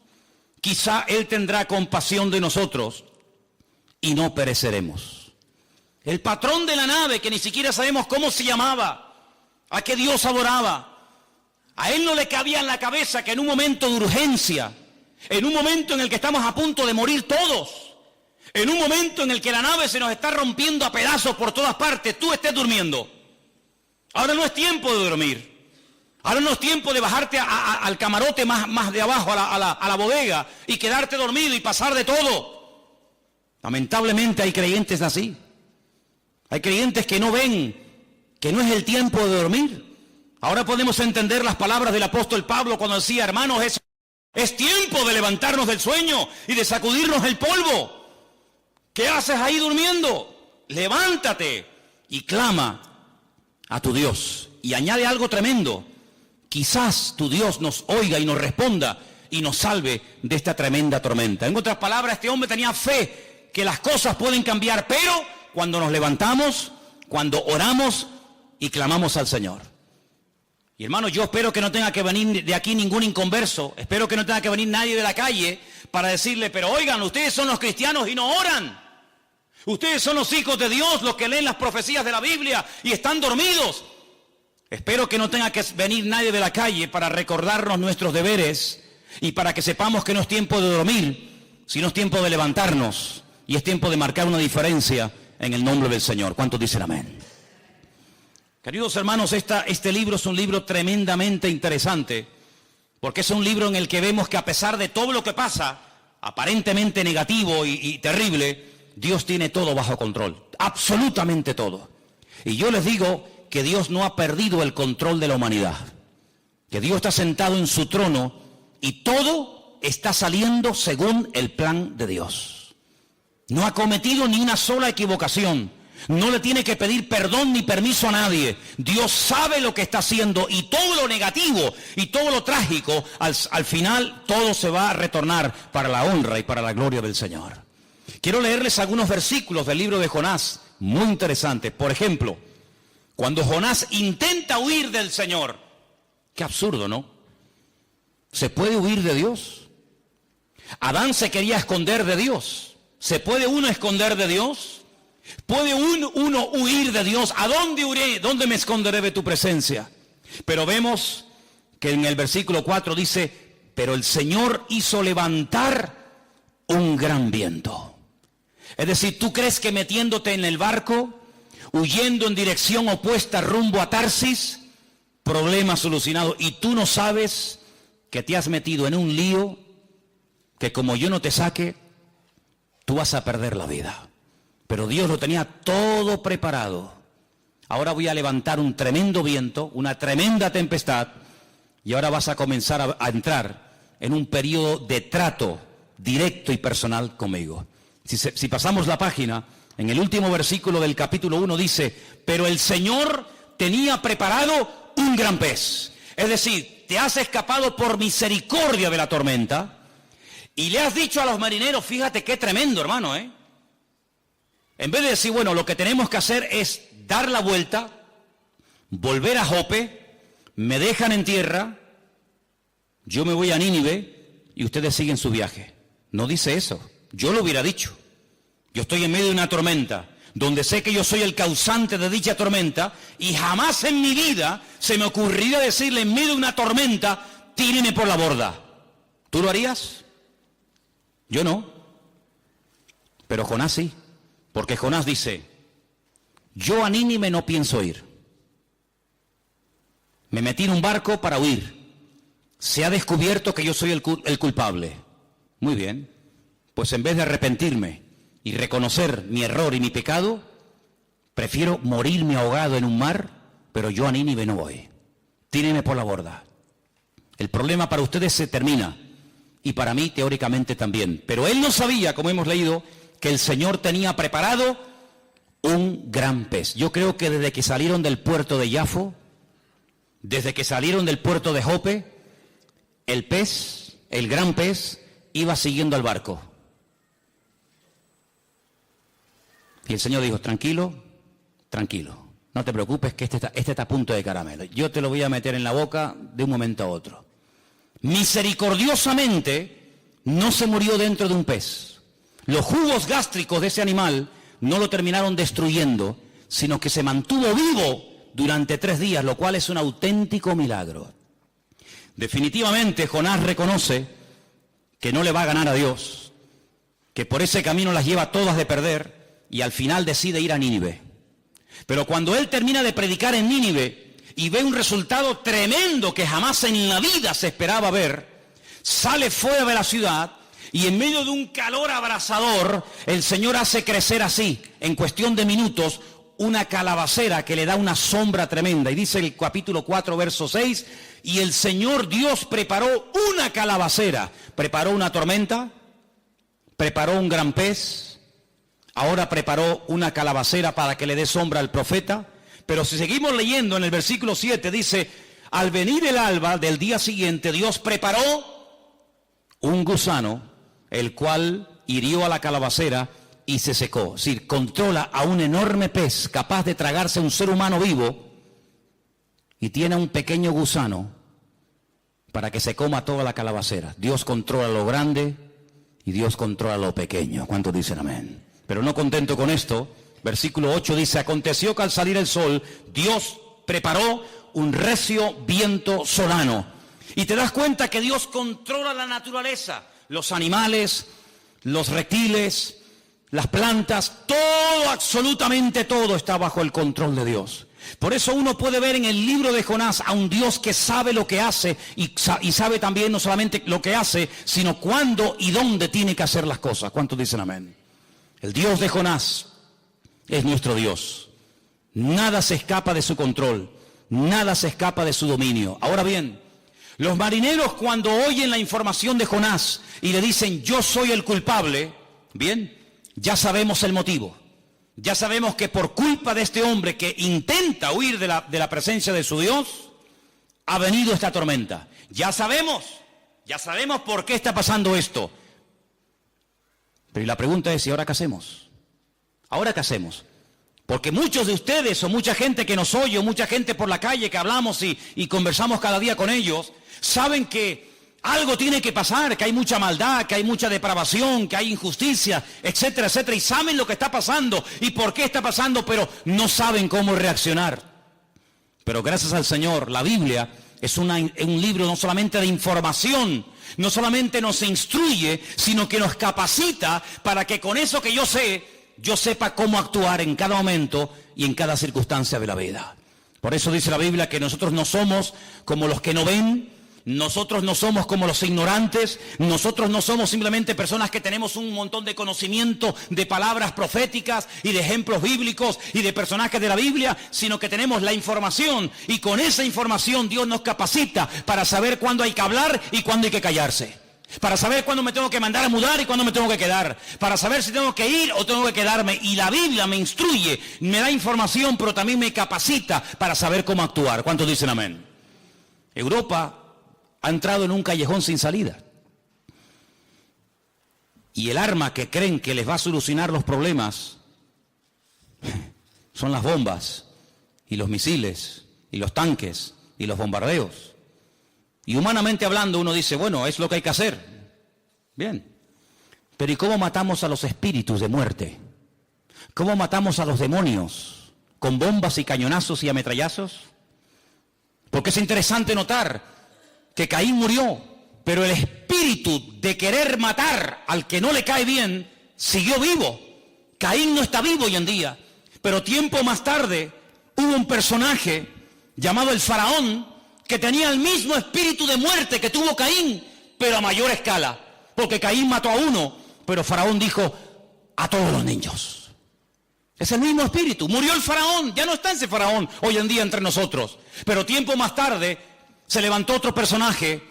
Quizá Él tendrá compasión de nosotros y no pereceremos. El patrón de la nave, que ni siquiera sabemos cómo se llamaba, a qué Dios adoraba, a él no le cabía en la cabeza que en un momento de urgencia, en un momento en el que estamos a punto de morir todos, en un momento en el que la nave se nos está rompiendo a pedazos por todas partes, tú estés durmiendo. Ahora no es tiempo de dormir. Ahora no es tiempo de bajarte al camarote más de abajo, a la bodega, y quedarte dormido y pasar de todo. Lamentablemente hay creyentes así. Hay creyentes que no ven que no es el tiempo de dormir. Ahora podemos entender las palabras del apóstol Pablo cuando decía, hermanos, es tiempo de levantarnos del sueño y de sacudirnos el polvo. ¿Qué haces ahí durmiendo? Levántate y clama a tu Dios. Y añade algo tremendo, quizás tu Dios nos oiga y nos responda y nos salve de esta tremenda tormenta. En otras palabras, este hombre tenía fe que las cosas pueden cambiar, pero cuando nos levantamos, cuando oramos y clamamos al Señor. Y hermanos, yo espero que no tenga que venir de aquí ningún inconverso, espero que no tenga que venir nadie de la calle para decirle, pero oigan, ustedes son los cristianos y no oran. Ustedes son los hijos de Dios, los que leen las profecías de la Biblia y están dormidos. Espero que no tenga que venir nadie de la calle para recordarnos nuestros deberes y para que sepamos que no es tiempo de dormir, sino es tiempo de levantarnos y es tiempo de marcar una diferencia en el nombre del Señor. ¿Cuántos dicen amén? Queridos hermanos, este libro es un libro tremendamente interesante, porque es un libro en el que vemos que a pesar de todo lo que pasa, aparentemente negativo y terrible, Dios tiene todo bajo control, absolutamente todo. Y yo les digo que Dios no ha perdido el control de la humanidad, que Dios está sentado en su trono y todo está saliendo según el plan de Dios. No ha cometido ni una sola equivocación, no le tiene que pedir perdón ni permiso a nadie. Dios sabe lo que está haciendo y todo lo negativo y todo lo trágico, al final todo se va a retornar para la honra y para la gloria del Señor. Quiero leerles algunos versículos del libro de Jonás, muy interesantes. Por ejemplo, cuando Jonás intenta huir del Señor, qué absurdo, ¿no? ¿Se puede huir de Dios? Adán se quería esconder de Dios. ¿Se puede uno esconder de Dios? ¿Puede uno huir de Dios? ¿A dónde huiré? ¿Dónde me esconderé de tu presencia? Pero vemos que en el versículo 4 dice, pero el Señor hizo levantar un gran viento. Es decir, ¿tú crees que metiéndote en el barco, huyendo en dirección opuesta rumbo a Tarsis, problema solucionado, y tú no sabes que te has metido en un lío que como yo no te saque, tú vas a perder la vida? Pero Dios lo tenía todo preparado. Ahora voy a levantar un tremendo viento, una tremenda tempestad, y ahora vas a comenzar a entrar en un periodo de trato directo y personal conmigo. Si pasamos la página, en el último versículo del capítulo 1 dice, pero el Señor tenía preparado un gran pez. Es decir, te has escapado por misericordia de la tormenta y le has dicho a los marineros, fíjate qué tremendo, hermano, En vez de decir, bueno, lo que tenemos que hacer es dar la vuelta, volver a Jope, me dejan en tierra, yo me voy a Nínive y ustedes siguen su viaje. No dice eso. Yo lo hubiera dicho. Yo estoy en medio de una tormenta, donde sé que yo soy el causante de dicha tormenta, y jamás en mi vida se me ocurriría decirle en medio de una tormenta, tíreme por la borda. ¿Tú lo harías? Yo no. Pero Jonás sí. Porque Jonás dice, yo a Nínive no pienso ir. Me metí en un barco para huir. Se ha descubierto que yo soy el culpable. Muy bien. Pues en vez de arrepentirme y reconocer mi error y mi pecado, prefiero morirme ahogado en un mar, pero yo a Nínive no voy. Tíreme por la borda. El problema para ustedes se termina, y para mí teóricamente también. Pero él no sabía, como hemos leído, que el Señor tenía preparado un gran pez. Yo creo que desde que salieron del puerto de Yafo, desde que salieron del puerto de Jope, el pez, el gran pez, iba siguiendo al barco. Y el Señor dijo, tranquilo, tranquilo, no te preocupes que este está a punto de caramelo. Yo te lo voy a meter en la boca de un momento a otro. Misericordiosamente no se murió dentro de un pez. Los jugos gástricos de ese animal no lo terminaron destruyendo, sino que se mantuvo vivo durante 3 días, lo cual es un auténtico milagro. Definitivamente Jonás reconoce que no le va a ganar a Dios, que por ese camino las lleva todas de perder, y al final decide ir a Nínive. Pero cuando él termina de predicar en Nínive y ve un resultado tremendo que jamás en la vida se esperaba ver, sale fuera de la ciudad y en medio de un calor abrasador, el Señor hace crecer así, en cuestión de minutos, una calabacera que le da una sombra tremenda. Y dice el capítulo 4, verso 6, y el Señor Dios preparó una calabacera, preparó una tormenta, preparó un gran pez, ahora preparó una calabacera para que le dé sombra al profeta. Pero si seguimos leyendo en el versículo 7 dice, Al venir el alba del día siguiente, Dios preparó un gusano, el cual hirió a la calabacera y se secó. Es decir, controla a un enorme pez capaz de tragarse a un ser humano vivo y tiene un pequeño gusano para que se coma toda la calabacera. Dios controla lo grande y Dios controla lo pequeño. ¿Cuántos dicen amén? Pero no contento con esto, versículo 8 dice, aconteció que al salir el sol, Dios preparó un recio viento solano. Y te das cuenta que Dios controla la naturaleza, los animales, los reptiles, las plantas, todo, absolutamente todo está bajo el control de Dios. Por eso uno puede ver en el libro de Jonás a un Dios que sabe lo que hace y sabe también no solamente lo que hace, sino cuándo y dónde tiene que hacer las cosas. ¿Cuántos dicen amén? El Dios de Jonás es nuestro Dios. Nada se escapa de su control, nada se escapa de su dominio. Ahora bien, los marineros cuando oyen la información de Jonás y le dicen yo soy el culpable, bien, ya sabemos el motivo. Ya sabemos que por culpa de este hombre que intenta huir de la presencia de su Dios, ha venido esta tormenta. Ya sabemos por qué está pasando esto. Pero la pregunta es, ¿y ahora qué hacemos? ¿Ahora qué hacemos? Porque muchos de ustedes o mucha gente que nos oye o mucha gente por la calle que hablamos y conversamos cada día con ellos, saben que algo tiene que pasar, que hay mucha maldad, que hay mucha depravación, que hay injusticia, etcétera, etcétera. Y saben lo que está pasando y por qué está pasando, pero no saben cómo reaccionar. Pero gracias al Señor, la Biblia es un libro no solamente de información, no solamente nos instruye, sino que nos capacita para que con eso que yo sepa cómo actuar en cada momento y en cada circunstancia de la vida. Por eso dice la Biblia que nosotros no somos como los que no ven, nosotros no somos como los ignorantes, nosotros no somos simplemente personas que tenemos un montón de conocimiento de palabras proféticas y de ejemplos bíblicos y de personajes de la Biblia, sino que tenemos la información y con esa información Dios nos capacita para saber cuándo hay que hablar y cuándo hay que callarse. Para saber cuándo me tengo que mandar a mudar y cuándo me tengo que quedar. Para saber si tengo que ir o tengo que quedarme. Y la Biblia me instruye, me da información, pero también me capacita para saber cómo actuar. ¿Cuántos dicen amén? Europa ha entrado en un callejón sin salida. Y el arma que creen que les va a solucionar los problemas son las bombas y los misiles y los tanques y los bombardeos. Y humanamente hablando uno dice, bueno, es lo que hay que hacer. Bien. Pero ¿y cómo matamos a los espíritus de muerte? ¿Cómo matamos a los demonios? ¿Con bombas y cañonazos y ametrallazos? Porque es interesante notar que Caín murió, pero el espíritu de querer matar al que no le cae bien siguió vivo. Caín no está vivo hoy en día, pero tiempo más tarde hubo un personaje llamado el faraón que tenía el mismo espíritu de muerte que tuvo Caín, pero a mayor escala, porque Caín mató a uno, pero Faraón dijo a todos los niños. Es el mismo espíritu. Murió el faraón, ya no está ese faraón hoy en día entre nosotros, pero tiempo más tarde se levantó otro personaje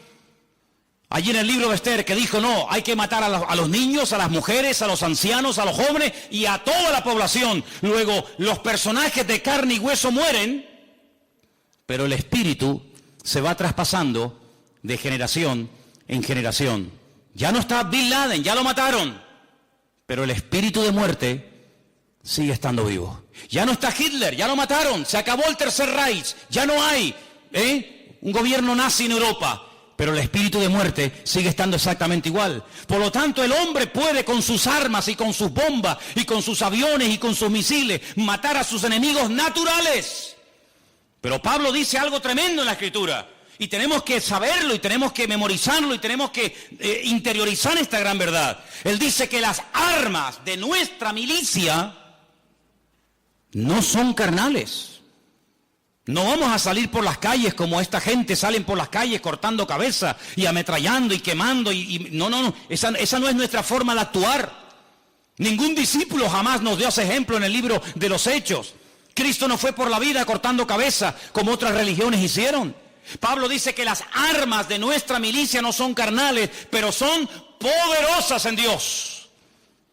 allí en el libro de Esther que dijo, no, hay que matar a los niños, a las mujeres, a los ancianos, a los jóvenes y a toda la población. Luego los personajes de carne y hueso mueren, pero el espíritu se va traspasando de generación en generación. Ya no está Bin Laden, ya lo mataron, pero el espíritu de muerte sigue estando vivo. Ya no está Hitler, ya lo mataron, se acabó el Tercer Reich, ya no hay un gobierno nazi en Europa, pero el espíritu de muerte sigue estando exactamente igual. Por lo tanto, el hombre puede con sus armas y con sus bombas y con sus aviones y con sus misiles matar a sus enemigos naturales. Pero Pablo dice algo tremendo en la Escritura, y tenemos que saberlo, y tenemos que memorizarlo, y tenemos que interiorizar esta gran verdad. Él dice que las armas de nuestra milicia no son carnales. No vamos a salir por las calles como esta gente salen por las calles cortando cabeza y ametrallando y quemando. No, esa no es nuestra forma de actuar. Ningún discípulo jamás nos dio ese ejemplo en el libro de los Hechos. Cristo no fue por la vida cortando cabeza como otras religiones hicieron. Pablo dice que las armas de nuestra milicia no son carnales, pero son poderosas en Dios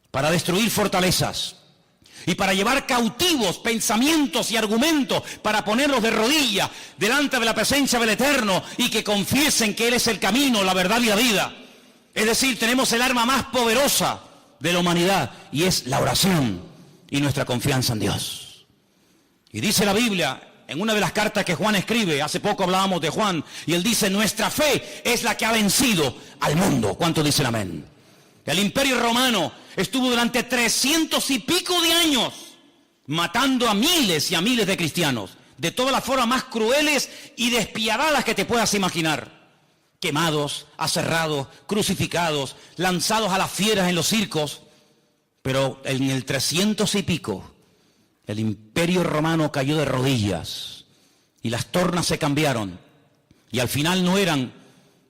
para destruir fortalezas, y para llevar cautivos pensamientos y argumentos, para ponerlos de rodillas delante de la presencia del Eterno y que confiesen que Él es el camino, la verdad y la vida. Es decir, tenemos el arma más poderosa de la humanidad y es la oración y nuestra confianza en Dios. Y dice la Biblia, en una de las cartas que Juan escribe, hace poco hablábamos de Juan, y él dice, nuestra fe es la que ha vencido al mundo. ¿Cuántos dicen amén? El Imperio Romano estuvo durante 300 y pico de años matando a miles y a miles de cristianos, de todas las formas más crueles y despiadadas que te puedas imaginar. Quemados, aserrados, crucificados, lanzados a las fieras en los circos. Pero en el 300 y pico, el Imperio Romano cayó de rodillas y las tornas se cambiaron. Y al final no eran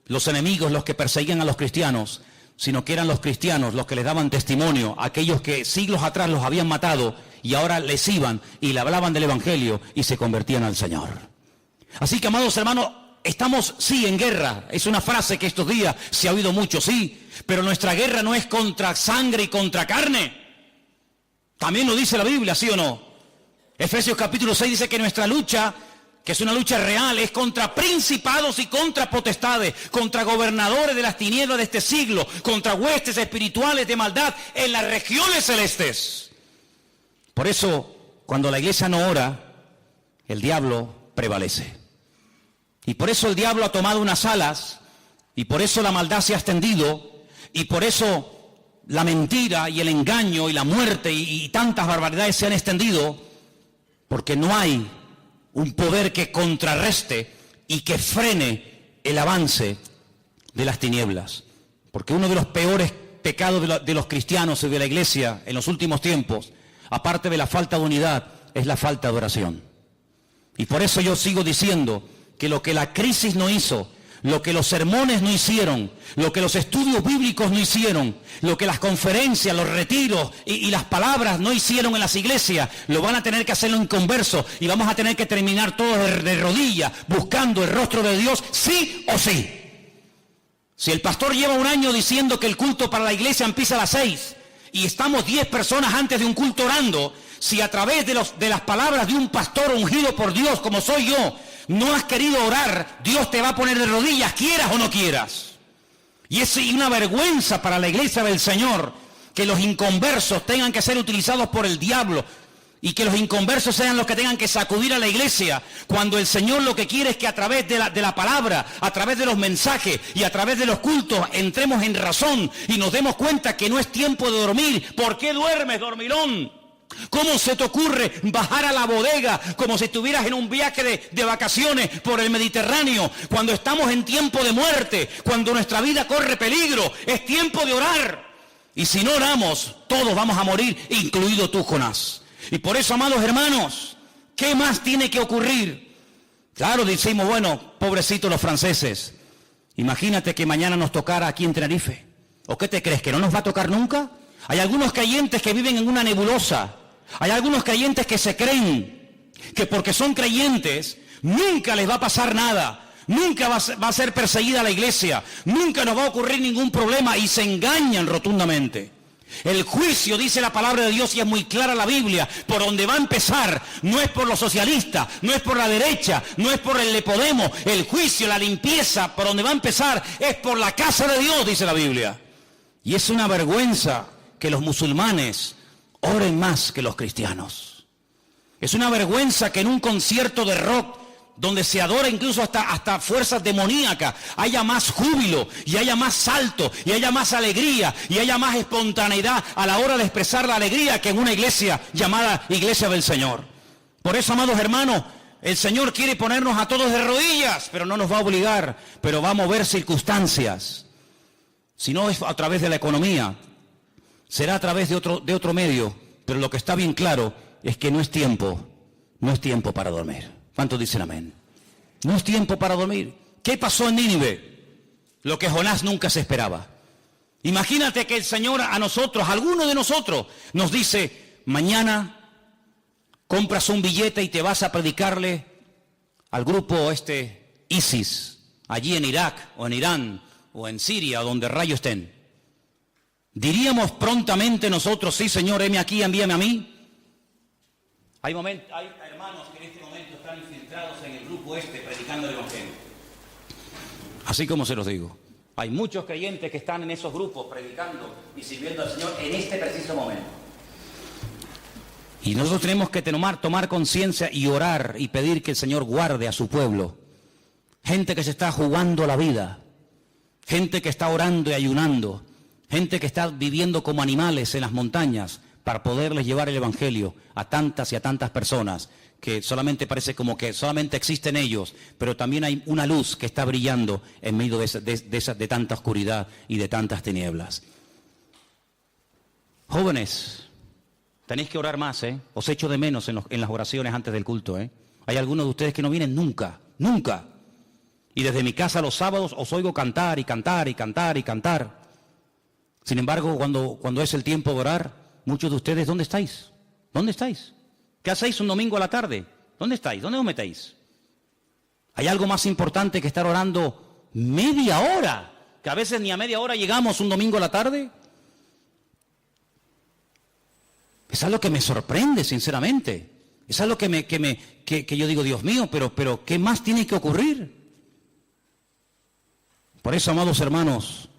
los enemigos los que perseguían a los cristianos, sino que eran los cristianos los que les daban testimonio a aquellos que siglos atrás los habían matado y ahora les iban y le hablaban del Evangelio y se convertían al Señor. Así que, amados hermanos, estamos, sí, en guerra. Es una frase que estos días se ha oído mucho, sí, pero nuestra guerra no es contra sangre y contra carne. También lo dice la Biblia, ¿sí o no? Efesios capítulo 6 dice que nuestra lucha, que es una lucha real, es contra principados y contra potestades, contra gobernadores de las tinieblas de este siglo, contra huestes espirituales de maldad en las regiones celestes. Por eso, cuando la iglesia no ora, el diablo prevalece. Y por eso el diablo ha tomado unas alas, y por eso la maldad se ha extendido, y por eso la mentira y el engaño y la muerte y tantas barbaridades se han extendido, porque no hay un poder que contrarreste y que frene el avance de las tinieblas. Porque uno de los peores pecados de los cristianos y de la iglesia en los últimos tiempos, aparte de la falta de unidad, es la falta de oración. Y por eso yo sigo diciendo que lo que la crisis no hizo, lo que los sermones no hicieron, lo que los estudios bíblicos no hicieron, lo que las conferencias, los retiros y las palabras no hicieron en las iglesias, lo van a tener que hacer los inconversos y vamos a tener que terminar todos de rodillas buscando el rostro de Dios, sí o sí. Si el pastor lleva un año diciendo que el culto para la iglesia empieza a las 6 y estamos 10 personas antes de un culto orando, si a través de las palabras de un pastor ungido por Dios como soy yo, no has querido orar, Dios te va a poner de rodillas, quieras o no quieras. Y es una vergüenza para la iglesia del Señor que los inconversos tengan que ser utilizados por el diablo y que los inconversos sean los que tengan que sacudir a la iglesia, cuando el Señor lo que quiere es que a través de la palabra, a través de los mensajes y a través de los cultos entremos en razón y nos demos cuenta que no es tiempo de dormir. ¿Por qué duermes, dormilón? ¿Cómo se te ocurre bajar a la bodega como si estuvieras en un viaje de vacaciones por el Mediterráneo, cuando estamos en tiempo de muerte, cuando nuestra vida corre peligro? Es tiempo de orar. Y si no oramos, todos vamos a morir, incluido tú, Jonás. Y por eso, amados hermanos, ¿qué más tiene que ocurrir? Claro, decimos, bueno, pobrecitos los franceses. Imagínate que mañana nos tocara aquí en Tenerife. ¿O qué te crees, que no nos va a tocar nunca? Hay algunos creyentes que viven en una nebulosa. Hay algunos creyentes que se creen que porque son creyentes nunca les va a pasar nada, nunca va a ser perseguida la iglesia, nunca nos va a ocurrir ningún problema y se engañan rotundamente. El juicio, dice la palabra de Dios y es muy clara la Biblia, por donde va a empezar no es por los socialistas, no es por la derecha, no es por el Le Podemos. El juicio, la limpieza, por donde va a empezar es por la casa de Dios, dice la Biblia. Y es una vergüenza que los musulmanes oren más que los cristianos. Es una vergüenza que en un concierto de rock, donde se adora incluso hasta fuerzas demoníacas, haya más júbilo, y haya más salto, y haya más alegría, y haya más espontaneidad a la hora de expresar la alegría que en una iglesia llamada Iglesia del Señor. Por eso, amados hermanos, el Señor quiere ponernos a todos de rodillas, pero no nos va a obligar, pero va a mover circunstancias. Si no es a través de la economía, será a través de otro medio, pero lo que está bien claro es que no es tiempo para dormir. ¿Cuántos dicen amén? No es tiempo para dormir. ¿Qué pasó en Nínive? Lo que Jonás nunca se esperaba. Imagínate que el Señor a nosotros, a alguno de nosotros, nos dice, mañana compras un billete y te vas a predicarle al grupo ISIS, allí en Irak o en Irán o en Siria o donde rayos estén. ¿Diríamos prontamente nosotros, sí Señor, heme aquí, envíame a mí? Hay hermanos que en este momento están infiltrados en el grupo predicando el Evangelio. Así como se los digo. Hay muchos creyentes que están en esos grupos predicando y sirviendo al Señor en este preciso momento. Y nosotros tenemos que tomar conciencia y orar y pedir que el Señor guarde a su pueblo. Gente que se está jugando la vida. Gente que está orando y ayunando. Gente que está viviendo como animales en las montañas para poderles llevar el Evangelio a tantas y a tantas personas que solamente parece como que solamente existen ellos, pero también hay una luz que está brillando en medio de tanta oscuridad y de tantas tinieblas. Jóvenes, tenéis que orar más, Os echo de menos en las oraciones antes del culto, Hay algunos de ustedes que no vienen nunca. Y desde mi casa los sábados os oigo cantar y cantar y cantar y cantar. Sin embargo, cuando es el tiempo de orar, muchos de ustedes, ¿dónde estáis? ¿Dónde estáis? ¿Qué hacéis un domingo a la tarde? ¿Dónde estáis? ¿Dónde os metéis? ¿Hay algo más importante que estar orando media hora? Que a veces ni a media hora llegamos un domingo a la tarde. Es algo que me sorprende, sinceramente. Es algo que yo digo, Dios mío, pero ¿qué más tiene que ocurrir? Por eso, amados hermanos,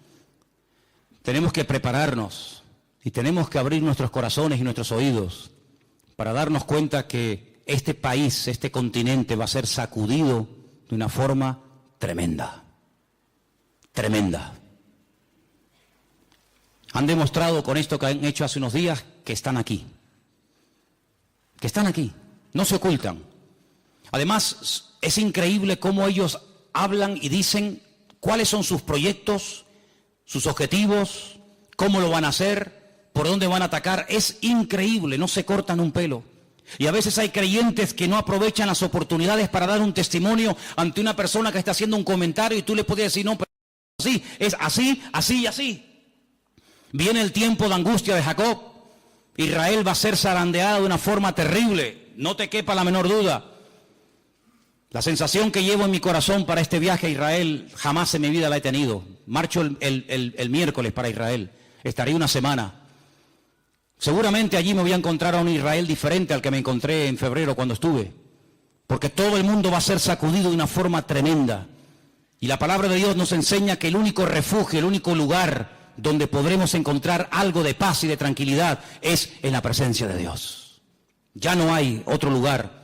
tenemos que prepararnos y tenemos que abrir nuestros corazones y nuestros oídos para darnos cuenta que este país, este continente va a ser sacudido de una forma tremenda. Tremenda. Han demostrado con esto que han hecho hace unos días que están aquí. Que están aquí. No se ocultan. Además, es increíble cómo ellos hablan y dicen cuáles son sus proyectos, sus objetivos, cómo lo van a hacer, por dónde van a atacar. Es increíble, no se cortan un pelo. Y a veces hay creyentes que no aprovechan las oportunidades para dar un testimonio ante una persona que está haciendo un comentario y tú le puedes decir, no, pero así, es así, así y así. Viene el tiempo de angustia de Jacob. Israel va a ser zarandeada de una forma terrible, no te quepa la menor duda. La sensación que llevo en mi corazón para este viaje a Israel jamás en mi vida la he tenido. Marcho el miércoles para Israel, estaré una semana. Seguramente allí me voy a encontrar a un Israel diferente al que me encontré en febrero cuando estuve, porque todo el mundo va a ser sacudido de una forma tremenda. Y la palabra de Dios nos enseña que el único refugio, el único lugar donde podremos encontrar algo de paz y de tranquilidad es en la presencia de Dios. Ya no hay otro lugar.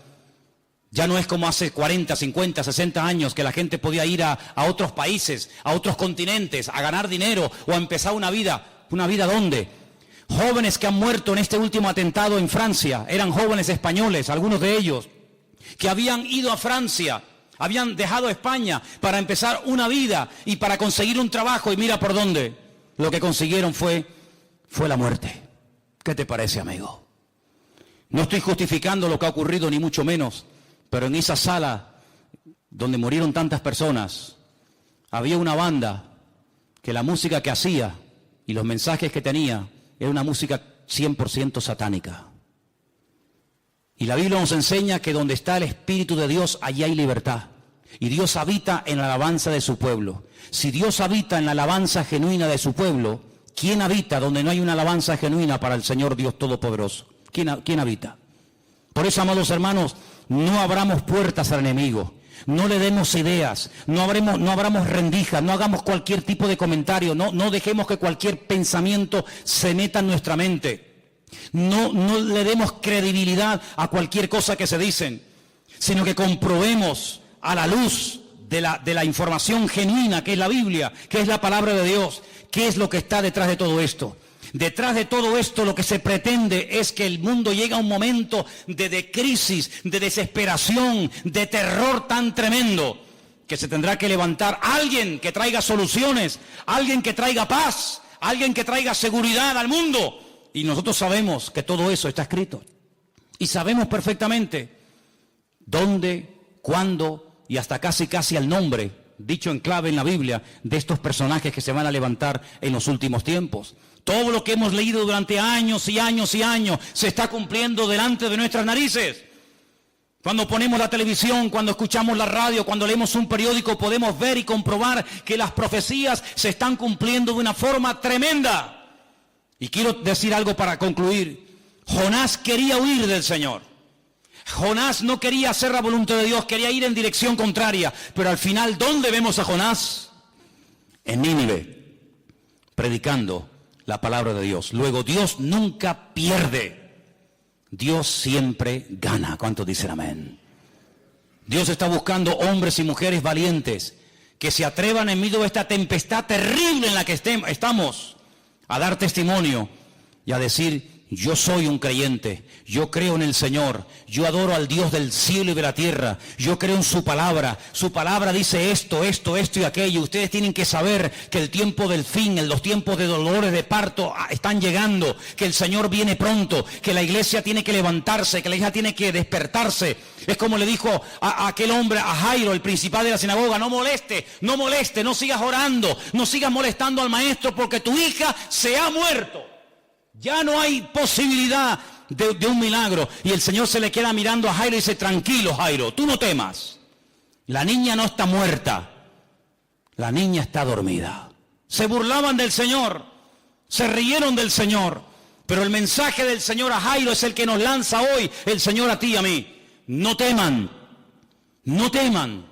Ya no es como hace 40, 50, 60 años que la gente podía ir a otros países, a otros continentes, a ganar dinero o a empezar una vida. ¿Una vida dónde? Jóvenes que han muerto en este último atentado en Francia, eran jóvenes españoles, algunos de ellos, que habían ido a Francia, habían dejado España para empezar una vida y para conseguir un trabajo, y mira por dónde. Lo que consiguieron fue la muerte. ¿Qué te parece, amigo? No estoy justificando lo que ha ocurrido, ni mucho menos, pero en esa sala donde murieron tantas personas, había una banda que la música que hacía y los mensajes que tenía era una música 100% satánica. Y la Biblia nos enseña que donde está el Espíritu de Dios, allí hay libertad. Y Dios habita en la alabanza de su pueblo. Si Dios habita en la alabanza genuina de su pueblo, ¿quién habita donde no hay una alabanza genuina para el Señor Dios Todopoderoso? ¿Quién habita? Por eso, amados hermanos, no abramos puertas al enemigo. No le demos ideas, no abramos rendijas, no hagamos cualquier tipo de comentario, no dejemos que cualquier pensamiento se meta en nuestra mente. No le demos credibilidad a cualquier cosa que se dicen, sino que comprobemos a la luz de la información genuina que es la Biblia, que es la palabra de Dios, qué es lo que está detrás de todo esto. Detrás de todo esto lo que se pretende es que el mundo llegue a un momento de crisis, de desesperación, de terror tan tremendo, que se tendrá que levantar alguien que traiga soluciones, alguien que traiga paz, alguien que traiga seguridad al mundo. Y nosotros sabemos que todo eso está escrito. Y sabemos perfectamente dónde, cuándo y hasta casi el nombre, dicho en clave en la Biblia, de estos personajes que se van a levantar en los últimos tiempos. Todo lo que hemos leído durante años y años y años se está cumpliendo delante de nuestras narices. Cuando ponemos la televisión, cuando escuchamos la radio, cuando leemos un periódico, podemos ver y comprobar que las profecías se están cumpliendo de una forma tremenda. Y quiero decir algo para concluir. Jonás quería huir del Señor. Jonás no quería hacer la voluntad de Dios, quería ir en dirección contraria. Pero al final, ¿dónde vemos a Jonás? En Nínive, predicando la palabra de Dios. Luego, Dios nunca pierde. Dios siempre gana. ¿Cuántos dicen amén? Dios está buscando hombres y mujeres valientes que se atrevan en medio de esta tempestad terrible en la que estamos a dar testimonio y a decir: yo soy un creyente, yo creo en el Señor, yo adoro al Dios del cielo y de la tierra, yo creo en su palabra dice esto y aquello. Ustedes tienen que saber que el tiempo del fin, los tiempos de dolores de parto están llegando, que el Señor viene pronto, que la iglesia tiene que levantarse, que la iglesia tiene que despertarse. Es como le dijo a aquel hombre, a Jairo, el principal de la sinagoga: no moleste, no sigas orando, no sigas molestando al maestro, porque tu hija se ha muerto. Ya no hay posibilidad de un milagro. Y el Señor se le queda mirando a Jairo y dice: tranquilo, Jairo, tú no temas. La niña no está muerta, la niña está dormida. Se burlaban del Señor, se rieron del Señor, pero el mensaje del Señor a Jairo es el que nos lanza hoy el Señor a ti y a mí. No teman, no teman.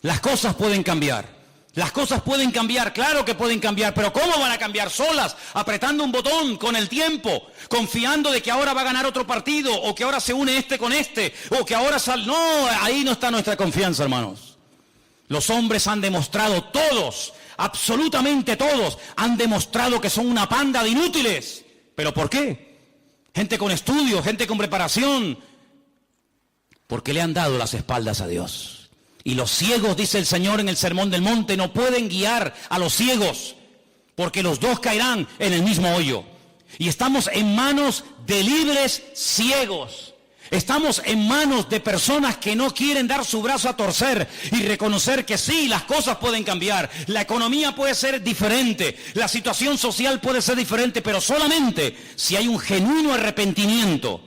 Las cosas pueden cambiar. Las cosas pueden cambiar, claro que pueden cambiar, pero ¿cómo van a cambiar? Solas, apretando un botón con el tiempo, confiando de que ahora va a ganar otro partido, o que ahora se une este con este, o que ahora sale. No, ahí no está nuestra confianza, hermanos. Los hombres han demostrado, todos, absolutamente todos, han demostrado que son una panda de inútiles. ¿Pero por qué? Gente con estudio, gente con preparación, porque le han dado las espaldas a Dios. Y los ciegos, dice el Señor en el Sermón del Monte, no pueden guiar a los ciegos, porque los dos caerán en el mismo hoyo. Y estamos en manos de líderes ciegos. Estamos en manos de personas que no quieren dar su brazo a torcer y reconocer que sí, las cosas pueden cambiar. La economía puede ser diferente, la situación social puede ser diferente, pero solamente si hay un genuino arrepentimiento.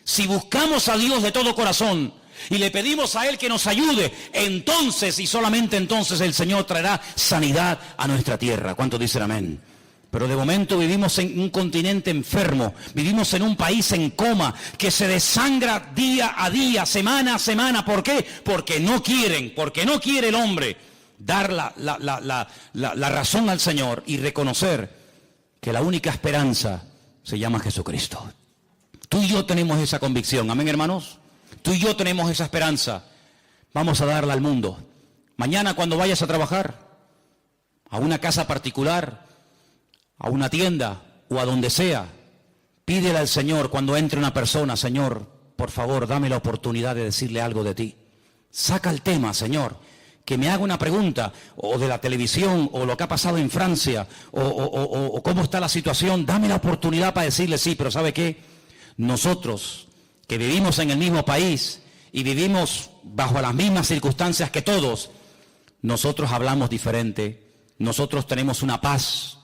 Si buscamos a Dios de todo corazón y le pedimos a Él que nos ayude, entonces y solamente entonces el Señor traerá sanidad a nuestra tierra. ¿Cuántos dicen amén? Pero de momento vivimos en un continente enfermo, vivimos en un país en coma, que se desangra día a día, semana a semana. ¿Por qué? Porque no quiere el hombre dar la razón al Señor y reconocer que la única esperanza se llama Jesucristo. Tú y yo tenemos esa convicción, amén, hermanos. Tú y yo tenemos esa esperanza. Vamos a darla al mundo. Mañana, cuando vayas a trabajar, a una casa particular, a una tienda o a donde sea, pídele al Señor cuando entre una persona: Señor, por favor, dame la oportunidad de decirle algo de ti. Saca el tema, Señor, que me haga una pregunta, o de la televisión, o lo que ha pasado en Francia, o cómo está la situación. Dame la oportunidad para decirle sí, pero ¿sabe qué? Nosotros, que vivimos en el mismo país y vivimos bajo las mismas circunstancias que todos, nosotros hablamos diferente, nosotros tenemos una paz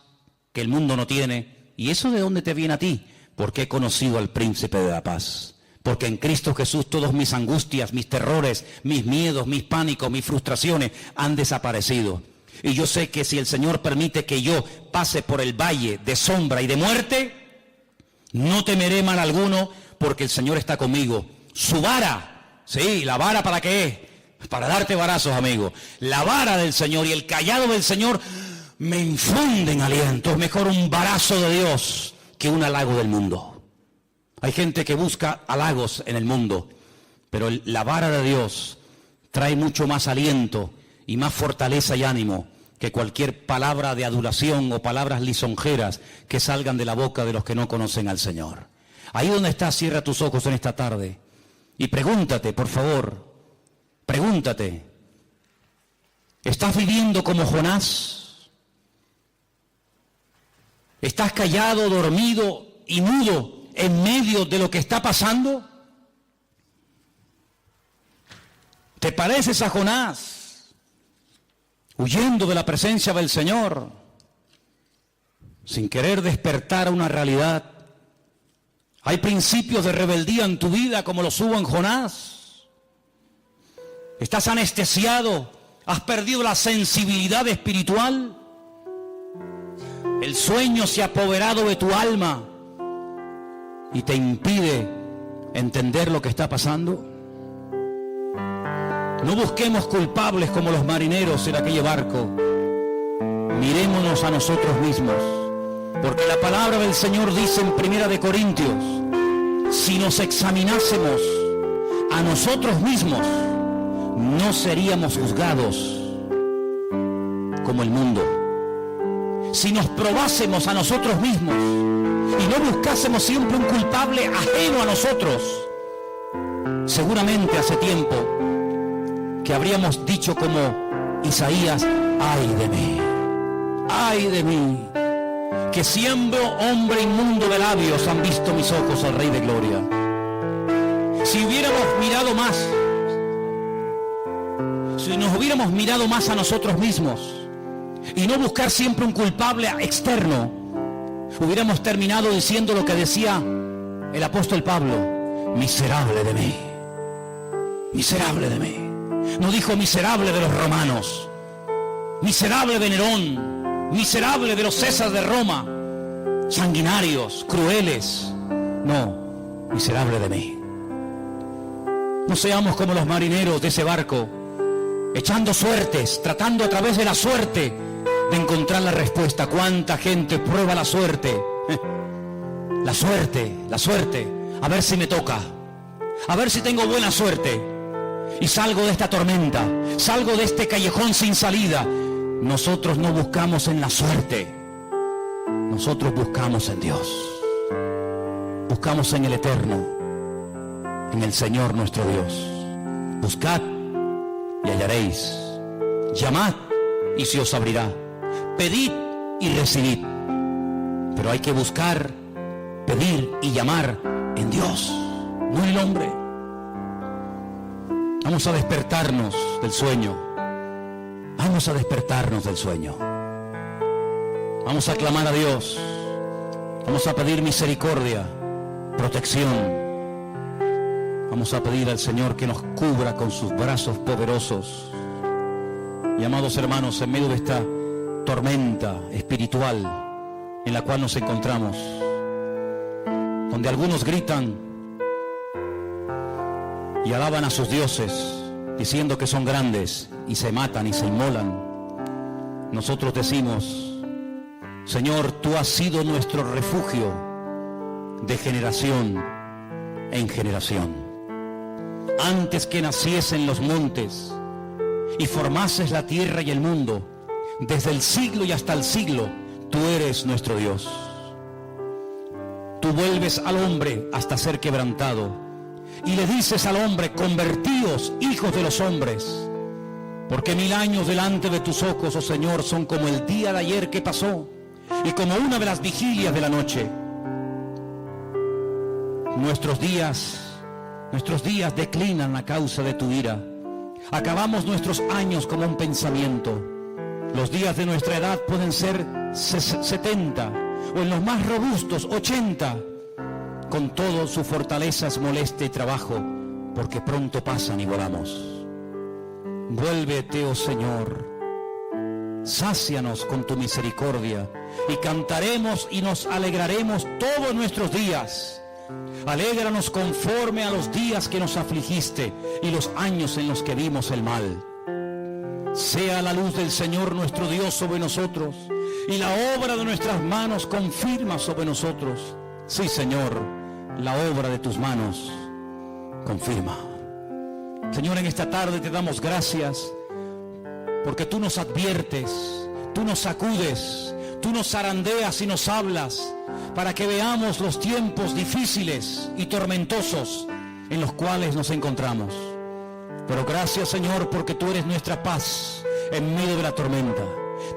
que el mundo no tiene. ¿Y eso de dónde te viene a ti? Porque he conocido al príncipe de la paz. Porque en Cristo Jesús todas mis angustias, mis terrores, mis miedos, mis pánicos, mis frustraciones han desaparecido. Y yo sé que si el Señor permite que yo pase por el valle de sombra y de muerte, no temeré mal alguno, porque el Señor está conmigo. Su vara, sí, ¿la vara para qué es? Para darte varazos, amigo. La vara del Señor y el cayado del Señor me infunden aliento. Es mejor un varazo de Dios que un halago del mundo. Hay gente que busca halagos en el mundo, pero la vara de Dios trae mucho más aliento y más fortaleza y ánimo que cualquier palabra de adulación o palabras lisonjeras que salgan de la boca de los que no conocen al Señor. Ahí donde estás, cierra tus ojos en esta tarde y pregúntate, por favor, pregúntate: ¿estás viviendo como Jonás? ¿Estás callado, dormido y mudo en medio de lo que está pasando? ¿Te pareces a Jonás, huyendo de la presencia del Señor, sin querer despertar a una realidad? ¿Hay principios de rebeldía en tu vida como los hubo en Jonás? ¿Estás anestesiado? ¿Has perdido la sensibilidad espiritual? El sueño se ha apoderado de tu alma y te impide entender lo que está pasando. No busquemos culpables como los marineros en aquel barco. Mirémonos a nosotros mismos, porque la palabra del Señor dice en 1 Corintios, si nos examinásemos a nosotros mismos, no seríamos juzgados como el mundo. Si nos probásemos a nosotros mismos y no buscásemos siempre un culpable ajeno a nosotros, seguramente hace tiempo que habríamos dicho como Isaías, ay de mí, que siendo hombre inmundo de labios han visto mis ojos al Rey de Gloria. Si hubiéramos mirado más, si nos hubiéramos mirado más a nosotros mismos y no buscar siempre un culpable externo, hubiéramos terminado diciendo lo que decía el apóstol Pablo, miserable de mí, miserable de mí. No dijo miserable de los romanos, miserable de Nerón, miserable de los Césares de Roma, sanguinarios, crueles. No, miserable de mí. No seamos como los marineros de ese barco, echando suertes, tratando a través de la suerte de encontrar la respuesta. ¿Cuánta gente prueba la suerte? La suerte, a ver si me toca, a ver si tengo buena suerte y salgo de esta tormenta, salgo de este callejón sin salida. Nosotros no buscamos en la suerte, nosotros buscamos en Dios, buscamos en el Eterno, en el Señor nuestro Dios. Buscad y hallaréis, llamad y se os abrirá, pedid y recibid. Pero hay que buscar, pedir y llamar en Dios, no en el hombre. Vamos a despertarnos del sueño, vamos a despertarnos del sueño, vamos a clamar a Dios, vamos a pedir misericordia, protección. Vamos a pedir al Señor que nos cubra con sus brazos poderosos. Y amados hermanos, en medio de esta tormenta espiritual en la cual nos encontramos, donde algunos gritan y alaban a sus dioses, diciendo que son grandes, y se matan y se inmolan, nosotros decimos, Señor, tú has sido nuestro refugio de generación en generación. Antes que naciesen los montes y formases la tierra y el mundo, desde el siglo y hasta el siglo, tú eres nuestro Dios. Tú vuelves al hombre hasta ser quebrantado y le dices al hombre, convertíos, hijos de los hombres, porque 1000 años delante de tus ojos, oh Señor, son como el día de ayer que pasó y como una de las vigilias de la noche. Nuestros días declinan a causa de tu ira. Acabamos nuestros años como un pensamiento. Los días de nuestra edad pueden ser 70 o en los más robustos 80. Con todo su fortaleza es molestia y trabajo, porque pronto pasan y volamos. Vuélvete, oh Señor, sácianos con tu misericordia y cantaremos y nos alegraremos todos nuestros días. Alégranos conforme a los días que nos afligiste y los años en los que vimos el mal. Sea la luz del Señor nuestro Dios sobre nosotros y la obra de nuestras manos confirma sobre nosotros. Sí, Señor, la obra de tus manos confirma. Señor, en esta tarde te damos gracias porque tú nos adviertes, tú nos sacudes, tú nos zarandeas y nos hablas para que veamos los tiempos difíciles y tormentosos en los cuales nos encontramos. Pero gracias, Señor, porque tú eres nuestra paz en medio de la tormenta.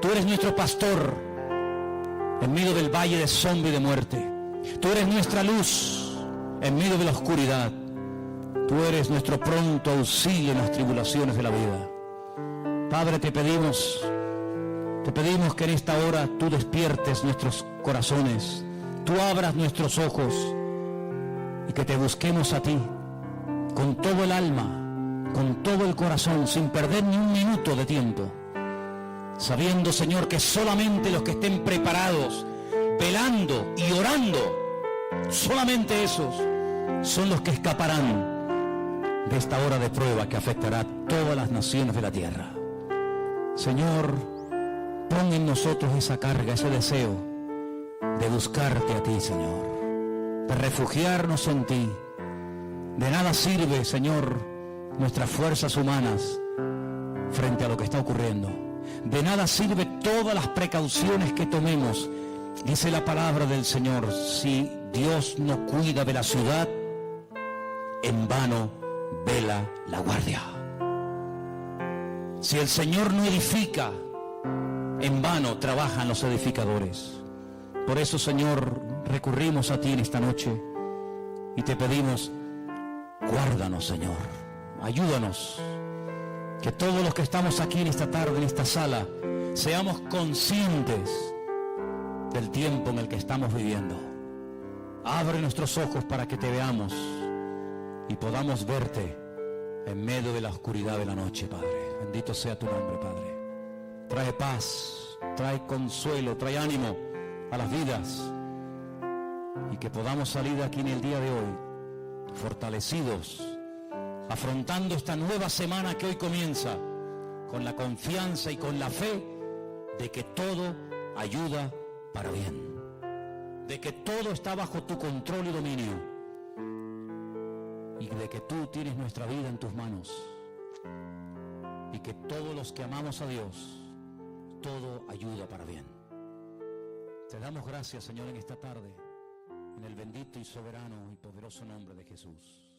Tú eres nuestro pastor en medio del valle de sombra y de muerte. Tú eres nuestra luz en medio de la oscuridad. Tú eres nuestro pronto auxilio en las tribulaciones de la vida. Padre, te pedimos que en esta hora tú despiertes nuestros corazones, tú abras nuestros ojos y que te busquemos a ti con todo el alma, con todo el corazón, sin perder ni un minuto de tiempo, sabiendo, Señor, que solamente los que estén preparados, velando y orando, solamente esos son los que escaparán de esta hora de prueba que afectará a todas las naciones de la tierra. Señor, pon en nosotros esa carga, ese deseo de buscarte a ti, Señor, de refugiarnos en ti. De nada sirve, Señor, nuestras fuerzas humanas frente a lo que está ocurriendo. De nada sirve todas las precauciones que tomemos. Dice la palabra del Señor, si Dios no cuida de la ciudad, en vano vela la guardia. Si el Señor no edifica, en vano trabajan los edificadores. Por eso, Señor, recurrimos a ti en esta noche y te pedimos, guárdanos, Señor, ayúdanos, que todos los que estamos aquí en esta tarde, en esta sala, seamos conscientes del tiempo en el que estamos viviendo. Abre nuestros ojos para que te veamos y podamos verte en medio de la oscuridad de la noche, Padre. Bendito sea tu nombre, Padre. Trae paz, trae consuelo, trae ánimo a las vidas y que podamos salir de aquí en el día de hoy fortalecidos, afrontando esta nueva semana que hoy comienza, con la confianza y con la fe de que todo ayuda para bien, de que todo está bajo tu control y dominio, y de que tú tienes nuestra vida en tus manos, y que todos los que amamos a Dios, todo ayuda para bien. Te damos gracias, Señor, en esta tarde, en el bendito y soberano y poderoso nombre de Jesús.